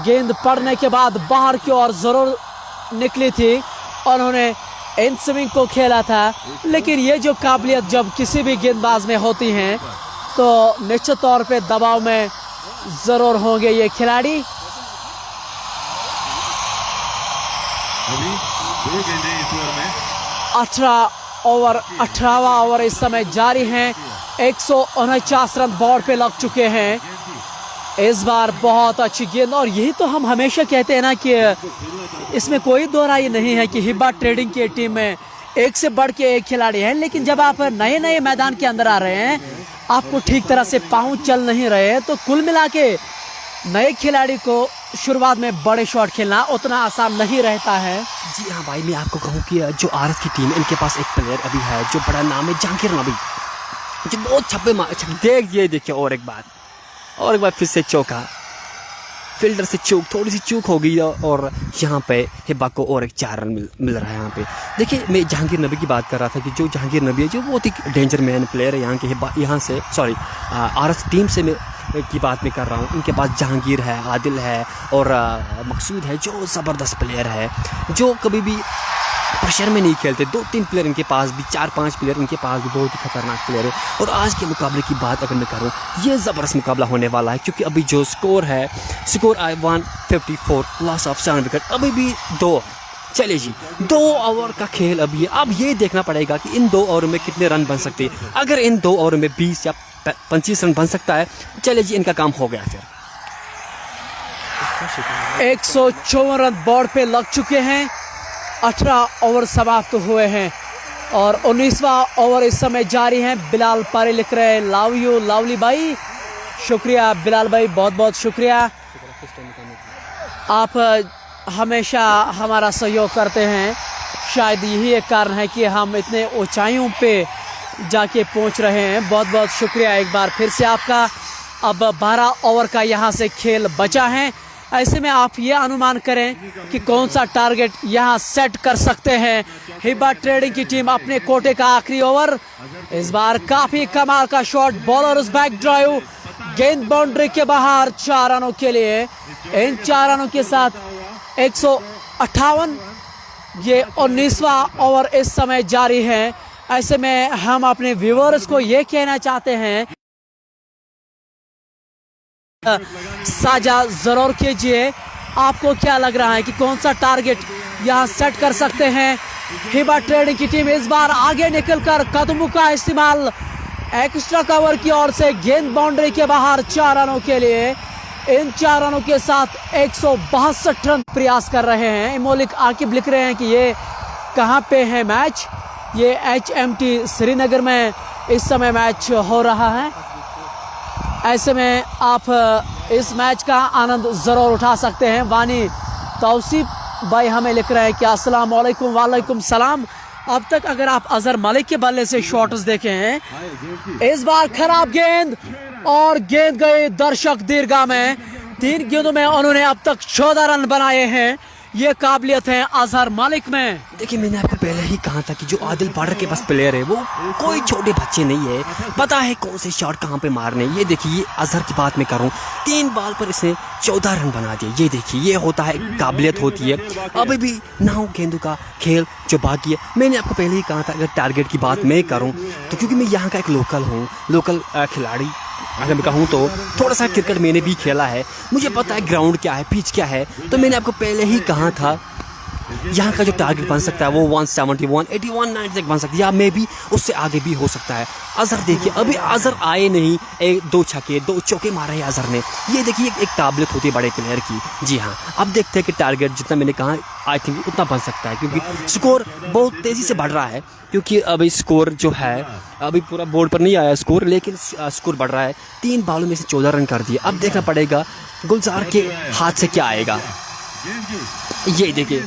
गेंद पड़ने के बाद बाहर की ओर जरूर निकली थी, उन्होंने इन स्विंग को खेला था, लेकिन ये जो काबिलियत जब किसी भी गेंदबाज में होती हैं तो निश्चित तौर पे दबाव में जरूर होंगे ये खिलाड़ी। अभी 2 गेंदें इस ओवर में। 18वां ओवर इस समय जारी है। 149 रन बोर्ड पे लग चुके हैं। इस बार बहुत अच्छी गेंद, और यही तो हम हमेशा कहते हैं ना कि इसमें कोई दो राय नहीं है कि हिबा ट्रेडिंग की टीम में एक से बढ़ के एक खिलाड़ी है, लेकिन जब आप नए मैदान के अंदर आ रहे हैं, आपको ठीक तरह से पाँव चल नहीं रहे, तो कुल मिला के नए खिलाड़ी को शुरुआत में बड़े शॉट खेलना उतना आसान नहीं रहता है। जी हाँ भाई, मैं आपको कहूँ कि जो आरत की टीम, इनके पास एक प्लेयर अभी है जो बड़ा नाम है जहांगीर नबी, जो बहुत छप्पे देखिए। और एक बार फिर से चौका, फील्डर से थोड़ी सी चूक हो गई, और यहाँ पे हिबा को और एक 4 रन मिल रहा है यहाँ पे। देखिए, मैं जहांगीर नबी की बात कर रहा था कि जो जहांगीर नबी है, जो बहुत ही डेंजर मैन प्लेयर है यहाँ से आरत टीम से मैं की बात मैं कर रहा हूँ। इनके पास जहांगीर है, आदिल है और मकसूद है, जो ज़बरदस्त प्लेयर है, जो कभी भी प्रेशर में नहीं खेलते। 2-3 प्लेयर इनके पास भी, 4-5 प्लेयर इनके पास भी बहुत ही खतरनाक प्लेयर है। और आज के मुकाबले की बात अगर मैं करूँ, ये ज़बरदस्त मुकाबला होने वाला है, क्योंकि अभी जो स्कोर है, स्कोर आए 154, लॉस ऑफ 7 विकेट, अभी भी 2। चलिए जी, 2 ओवर का खेल अभी है। अब ये देखना पड़ेगा कि इन 2 ओवर में कितने रन बन सकते हैं। अगर इन 2 ओवर में 20 या 25 रन बन सकता है, चलिए जी, इनका काम हो गया। फिर 154 रन बोर्ड पे लग चुके हैं। 18 ओवर समाप्त हुए हैं और 19वां ओवर इस समय जारी है। बिलाल पारी लिख रहे हैं, लव यू लवली भाई। शुक्रिया बिलाल भाई, बहुत बहुत शुक्रिया। आप हमेशा हमारा सहयोग करते हैं। शायद यही एक कारण है कि हम इतने ऊंचाइयों पे जाके पहुंच रहे हैं। बहुत बहुत शुक्रिया एक बार फिर से आपका। अब 12 ओवर का यहां से खेल बचा है। ऐसे में आप ये अनुमान करें कि कौन सा टारगेट यहां सेट कर सकते हैं। हिबा ट्रेडिंग की टीम अपने कोटे का आखिरी ओवर। इस बार काफी कमाल का शॉट, बॉलर बैक ड्राइव, गेंद बाउंड्री के बाहर, 4 रनों के लिए। इन 4 रनों के साथ 158। ये 19वां ओवर इस समय जारी है। ऐसे में हम अपने व्यूअर्स को ये कहना चाहते हैं, साझा जरूर कीजिए आपको क्या लग रहा है कि कौन सा टारगेट यहां सेट कर सकते हैं। हिबा ट्रेडिंग की टीम इस बार आगे निकलकर कदमों का इस्तेमाल, एक्स्ट्रा कवर की ओर से गेंद बाउंड्री के बाहर, 4 रनों के लिए। इन 4 रनों के साथ 162 रन प्रयास कर रहे हैं। मौलिक आकिब लिख रहे हैं कि ये कहां पे है मैच। ये HMT श्रीनगर में इस समय मैच हो रहा है। ऐसे में आप इस मैच का आनंद ज़रूर उठा सकते हैं। वानी तौसीफ भाई हमें लिख रहे हैं कि अस्सलाम वालेकुम। वालेकुम सलाम। अब तक अगर आप अजहर मलिक के बल्ले से शॉट्स देखे हैं, इस बार खराब गेंद और गेंद गई दर्शक दीर्घा में। 3 गेंदों में उन्होंने अब तक 14 रन बनाए हैं। ये काबिलियत है अजहर मलिक में। देखिए, मैंने आपको पहले ही कहा था कि जो आदिल बॉर्डर के पास प्लेयर है वो कोई छोटे बच्चे नहीं है, पता है कौन से शॉट कहाँ पे मारने। ये देखिए, ये अजहर की बात मैं करूँ, 3 बॉल पर इसने 14 रन बना दिए। ये देखिए, ये होता है, काबिलियत होती है। अभी भी 9 गेंदों का खेल जो बाकी है। मैंने आपको पहले ही कहा था, अगर टारगेट की बात मैं करूँ तो, क्योंकि मैं यहाँ का एक लोकल हूँ, लोकल खिलाड़ी अगर मैं कहूँ तो थोड़ा सा क्रिकेट मैंने भी खेला है, मुझे पता है ग्राउंड क्या है, पिच क्या है। तो मैंने आपको पहले ही कहा था, यहाँ का जो टारगेट बन सकता है वो 171, 81, 90 तक बन सकता है, या मे भी उससे आगे भी हो सकता है। अजहर देखिए, अभी अजहर आए नहीं, 2 छक्के 2 चौके मारे हैं अजहर ने। ये देखिए, एक काबिलियत होती है बड़े प्लेयर की। जी हाँ, अब देखते हैं कि टारगेट जितना मैंने कहा आई थिंक उतना बन सकता है, क्योंकि स्कोर बहुत तेज़ी से बढ़ रहा है। क्योंकि अभी स्कोर जो है, अभी पूरा बोर्ड पर नहीं आया स्कोर, लेकिन स्कोर बढ़ रहा है। 3 बॉलों में से 14 रन कर दिए। अब देखना पड़ेगा गुलजार के हाथ से क्या आएगा। ये देखिए,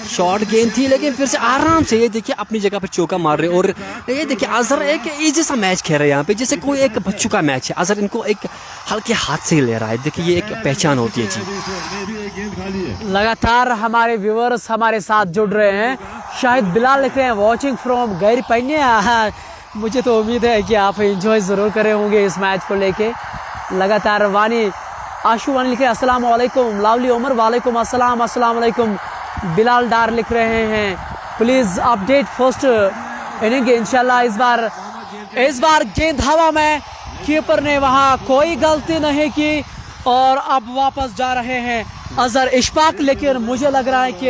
शॉर्ट गेंद थी, लेकिन फिर से आराम से ये देखिए अपनी जगह पर चौका मार रहे। और ये देखिए, अजहर एक इजी सा मैच खेल रहे हैं यहाँ पे, जैसे कोई एक बच्चों का मैच है। अजहर इनको एक हल्के हाथ से ले रहा है। देखिए, ये एक पहचान होती है जी। लगातार हमारे व्यूअर्स हमारे साथ जुड़ रहे हैं। शायद बिलाल लिख रहे हैं, वॉचिंग फ्रॉम गैर पन्ने। मुझे तो उम्मीद है कि आप एंजॉय ज़रूर करे होंगे इस मैच को लेके। लगातार वानी आशु वानी लिख रहे हैं, अस्सलाम वालेकुम। लावली उमर, वालेकुम अस्सलाम, अस्सलाम वालेकुम। बिलाल डार लिख रहे हैं, प्लीज़ अपडेट फर्स्ट इनिंग। इंशाल्लाह इस बार गेंद हवा में, कीपर ने वहां कोई गलती नहीं की और अब वापस जा रहे हैं अजहर इशफाक। लेकिन मुझे लग रहा है कि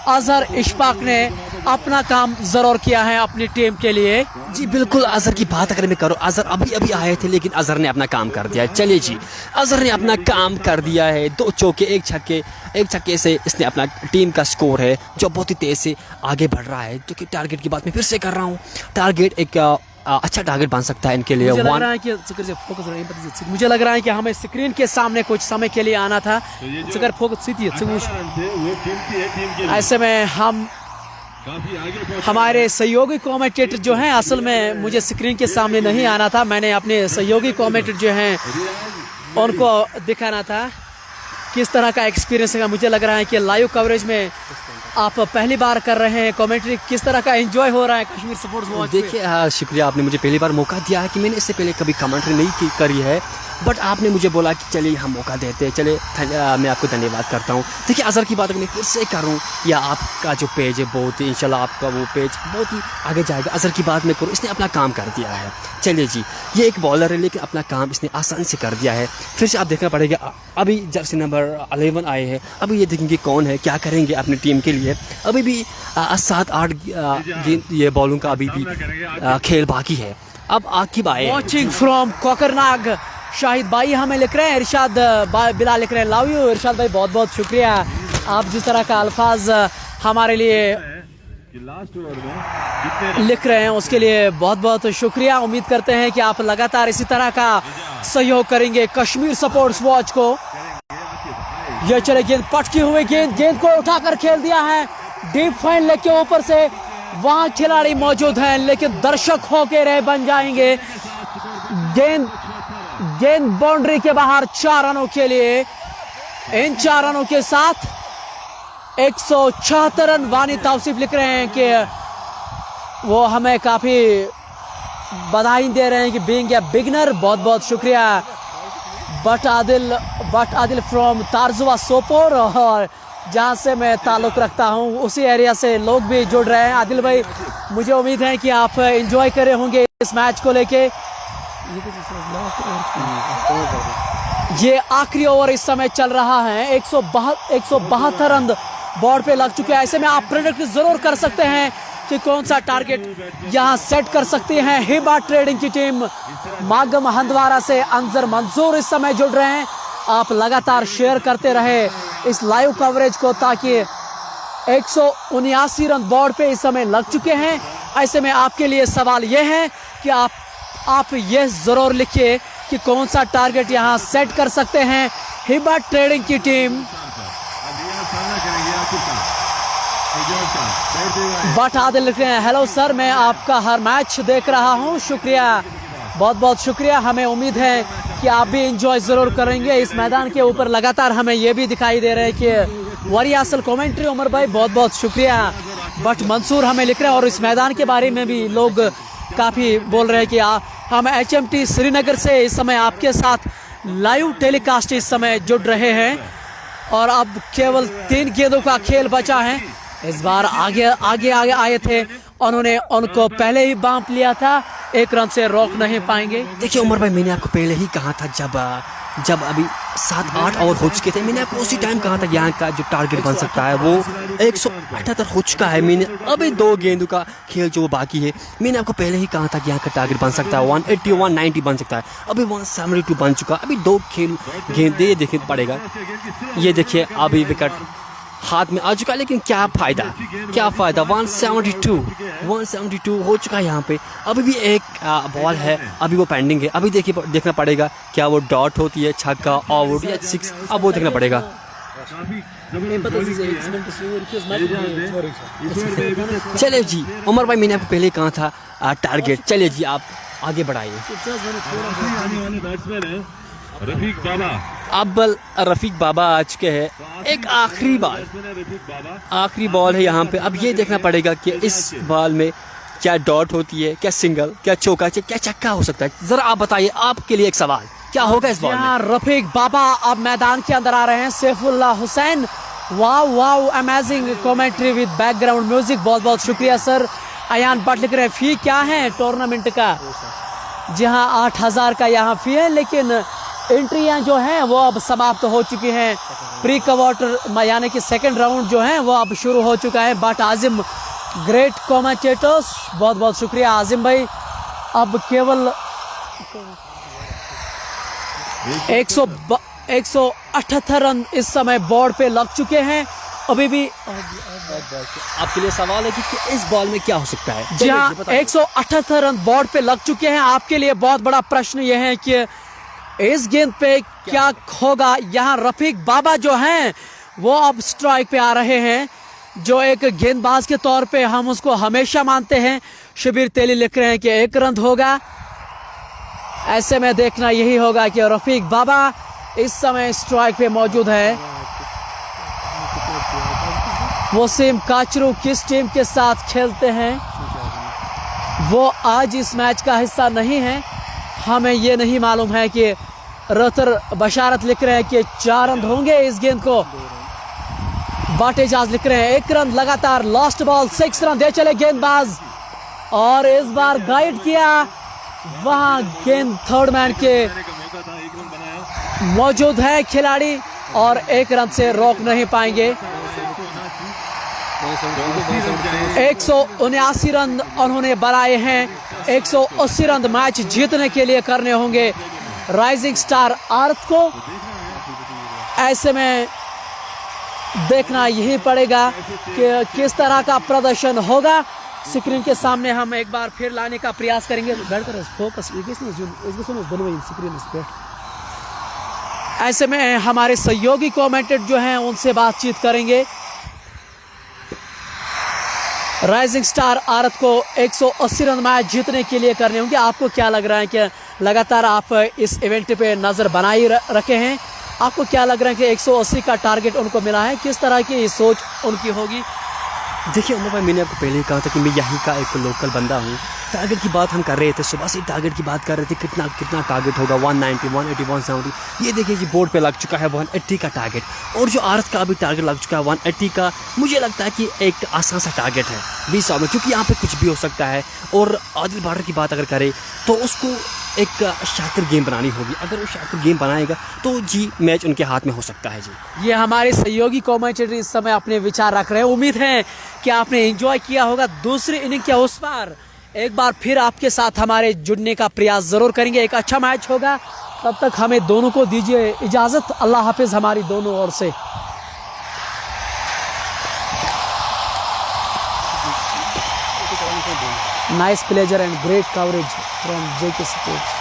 अजहर इशफाक ने अपना काम ज़रूर किया है अपनी टीम के लिए। जी बिल्कुल, अजहर की बात अगर मैं करूँ, अजहर अभी आए थे, लेकिन अजहर ने अपना काम कर दिया है। चलिए जी, अजहर ने अपना काम कर दिया है। 2 चौके 1 छक्के से इसने अपना टीम का स्कोर है जो बहुत ही तेज़ से आगे बढ़ रहा है। क्योंकि टारगेट की बात मैं फिर से कर रहा हूँ, टारगेट एक अच्छा टारगेट बन सकता है इनके लिए। मुझे लग रहा है कि हमें स्क्रीन के सामने कुछ समय के लिए आना था। ऐसे में हमारे सहयोगी कमेंटेटर जो हैं, असल में मुझे स्क्रीन के सामने नहीं आना था, मैंने अपने सहयोगी कमेंटेटर जो हैं उनको दिखाना था किस तरह का एक्सपीरियंस है। मुझे लग रहा है कि लाइव कवरेज में आप पहली बार कर रहे हैं कमेंट्री, किस तरह का एंजॉय हो रहा है कश्मीर स्पोर्ट्स वॉच? देखिए, शुक्रिया, आपने मुझे पहली बार मौका दिया है कि मैंने इससे पहले कभी कमेंट्री नहीं करी है। बट आपने मुझे बोला कि चलिए हम मौका देते हैं, चले मैं आपको धन्यवाद करता हूँ। देखिए अज़हर की बात अगर मैं फिर से करूँ, या आपका जो पेज है बहुत ही इंशाल्लाह आपका वो पेज बहुत ही आगे जाएगा। अज़हर की बात मैं करूँ, इसने अपना काम कर दिया है। चलिए जी, ये एक बॉलर है लेकिन अपना काम इसने आसानी से कर दिया है। फिर से आप देखना पड़ेगा, अभी जर्सी नंबर 11 आए हैं, अभी ये देखेंगे कौन है, क्या करेंगे अपनी टीम के लिए। अभी भी 7-8 गेंद ये बॉलों का अभी भी खेल बाकी है। अब आकिब आए हैं। वॉचिंग फ्रॉम कोकरनाग, शाहिद भाई हमें लिख रहे हैं, इरशाद बिला लिख रहे हैं लव यू। इरशाद भाई बहुत बहुत शुक्रिया, आप जिस तरह का अल्फाज हमारे लिए लास्ट ओवर में लिख रहे हैं उसके लिए बहुत बहुत शुक्रिया। उम्मीद करते हैं कि आप लगातार इसी तरह का सहयोग करेंगे कश्मीर स्पोर्ट्स वॉच को। ये चले गेंद, पटकी हुई गेंद को उठाकर खेल दिया है डीप फाइन लेग के ऊपर से। वहां खिलाड़ी मौजूद हैं लेकिन दर्शक होके रहे बन जाएंगे। गेंद बाउंड्री के बाहर 4 रनों के लिए। इन 4 रनों के साथ 176 रन। वानी तौसीफ लिख रहे हैं कि वो हमें काफी बधाई दे रहे हैं कि बीइंग ए बिगनर, बहुत बहुत शुक्रिया। बट आदिल फ्रॉम तारजुआ सोपोर, और जहाँ से मैं ताल्लुक़ रखता हूँ उसी एरिया से लोग भी जुड़ रहे हैं। आदिल भाई, मुझे उम्मीद है कि आप एंजॉय करे होंगे इस मैच को लेके। ये आखिरी ओवर इस समय चल रहा है। 172 रन बोर्ड पे लग चुके हैं। ऐसे में आप प्रेडिक्ट जरूर कर सकते हैं कि कौन सा टारगेट यहाँ सेट कर सकते हैं। हिबा ट्रेडिंग की टीम मागम हंदवारा से अंजर मंसूर इस समय जुड़ रहे हैं। आप लगातार शेयर करते रहे इस लाइव कवरेज को, ताकि 179 रन बोर्ड पे इस समय लग चुके हैं। ऐसे में आपके लिए सवाल यह है कि आप ये जरूर लिखिए कि कौन सा टारगेट यहाँ सेट कर सकते हैं। हिबा ट्रेडिंग की टीम बट आदिल लिख रहे हैं, हेलो सर, मैं आपका हर मैच देख रहा हूँ, शुक्रिया, बहुत बहुत शुक्रिया। हमें उम्मीद है कि आप भी एंजॉय ज़रूर करेंगे इस मैदान के ऊपर। लगातार हमें ये भी दिखाई दे रहा है कि वरी असल कमेंट्री उमर भाई, बहुत बहुत शुक्रिया। बट मंसूर हमें लिख रहे हैं, और इस मैदान के बारे में भी लोग काफ़ी बोल रहे हैं कि हम HMT श्रीनगर से इस समय आपके साथ लाइव टेलीकास्ट इस समय जुड़ रहे हैं। और अब केवल 3 गेंदों का खेल बचा है। इस बार आगे आए थे, उन्होंने उनको पहले ही बांप लिया था, 1 रन से रोक नहीं पाएंगे। देखिए उमर भाई, मैंने आपको पहले ही कहा था, जब अभी 7-8 ओवर हो चुके थे, मैंने आपको उसी टाइम कहा था यहाँ का जो टारगेट बन सकता है वो 178 हो चुका है। मैंने अभी 2 गेंदों का खेल जो बाकी है, मैंने आपको पहले ही कहा था कि यहाँ का टारगेट बन सकता है 180 190 बन सकता है। अभी 172 बन चुका, अभी 2 गेंदे देखने पड़ेगा। ये देखिए अभी विकेट हाथ में आ चुका, लेकिन क्या फ़ायदा 172 हो चुका है यहाँ पे। अभी भी एक बॉल है, अभी वो पेंडिंग है। अभी देखना पड़ेगा क्या वो डॉट होती है, छक्का, आउट या 6, अब वो देखना पड़ेगा। चलिए जी उमर भाई, मैंने आपको पहले कहा था टारगेट। चलिए जी आप आगे बढ़ाइए। अब रफीक बाबा आ चुके हैं। एक आखिरी बॉल है यहाँ पे। अब ये देखना पड़ेगा कि इस बॉल में क्या डॉट होती है, क्या सिंगल, क्या चौका, क्या छक्का हो सकता है। जरा आप बताइए, आपके लिए एक सवाल, क्या होगा इस बॉल में? रफीक बाबा अब मैदान के अंदर आ रहे हैं। Saifullah Hussain, wow amazing commentary with background music, बहुत बहुत शुक्रिया सर। अयान भट्ट लिख रहे हैं, फी क्या है टूर्नामेंट का? जी हाँ, 8000 का यहाँ फी है, लेकिन एंट्रियाँ जो हैं वो अब समाप्त हो चुकी हैं। प्री क्वार्टर यानी कि सेकंड राउंड जो है वो अब शुरू हो चुका है। बट आजिम, ग्रेट कमेंटेटर्स, बहुत बहुत शुक्रिया आजिम भाई। अब केवल 178 रन इस समय बोर्ड पे लग चुके हैं। अभी भी आपके लिए सवाल है कि इस बॉल में क्या हो सकता है? जी हाँ, 178 रन बोर्ड पे लग चुके हैं। आपके लिए बहुत बड़ा प्रश्न यह है कि इस गेंद पे क्या होगा। यहाँ रफीक बाबा जो हैं वो अब स्ट्राइक पे आ रहे हैं, जो एक गेंदबाज के तौर पे हम उसको हमेशा मानते हैं। शबीर तेली लिख रहे हैं कि 1 रन होगा। ऐसे में देखना यही होगा कि रफीक बाबा इस समय स्ट्राइक पे मौजूद है। वसीम काचरू किस टीम के साथ खेलते हैं वो आज इस मैच का हिस्सा नहीं है। हमें ये नहीं मालूम है कि रहतर बशारत लिख रहे हैं कि 4 रन होंगे इस गेंद को। बाटेजाज लिख रहे हैं 1 रन लगातार, लास्ट बॉल 6 रन दे चले गेंदबाज, और इस बार गाइड किया वहां गेंद थर्ड मैन के मौजूद है खिलाड़ी, और 1 रन से रोक नहीं पाएंगे। 179 रन उन्होंने बनाए हैं। 180 रन मैच जीतने के लिए करने होंगे राइजिंग स्टार भारत को। ऐसे में देखना यही पड़ेगा कि किस तरह का प्रदर्शन होगा। स्क्रीन के सामने हम एक बार फिर लाने का प्रयास करेंगे। फोकस स्क्रीन पे। ऐसे में हमारे सहयोगी कमेंटेटर जो हैं उनसे बातचीत करेंगे। राइजिंग स्टार भारत को 180 रन मैच जीतने के लिए करने होंगे। आपको क्या लग रहा है कि लगातार आप इस इवेंट पे नज़र बनाए रखे हैं, आपको क्या लग रहा है कि 180 का टारगेट उनको मिला है, किस तरह की सोच उनकी होगी? देखिए अनु भाई, मैंने आपको पहले ही कहा था कि मैं यहीं का एक लोकल बंदा हूँ। टारगेट की बात हम कर रहे थे, सुबह से टारगेट की बात कर रहे थे, कितना टारगेट होगा, 190, 180, 170। ये देखिए कि बोर्ड पे लग चुका है 180 का टारगेट, और जो भारत का भी टारगेट लग चुका है 180 का। मुझे लगता है कि एक आसान सा टारगेट है 20 ओवर में, क्योंकि यहाँ पे कुछ भी हो सकता है। और आदिल बार्डर की बात अगर करें तो उसको एक शातिर गेम बनानी होगी। अगर वो शातिर गेम बनाएगा तो जी मैच उनके हाथ में हो सकता है जी। ये हमारे सहयोगी कमेंटेटर इस समय अपने विचार रख रहे हैं। उम्मीद है कि आपने एंजॉय किया होगा। दूसरी इनिंग के उस पार एक बार फिर आपके साथ हमारे जुड़ने का प्रयास जरूर करेंगे। एक अच्छा मैच होगा। तब तक हमें दोनों को दीजिए इजाजत। अल्लाह हाफिज हमारी दोनों ओर से। Nice pleasure and great coverage from JK Sports.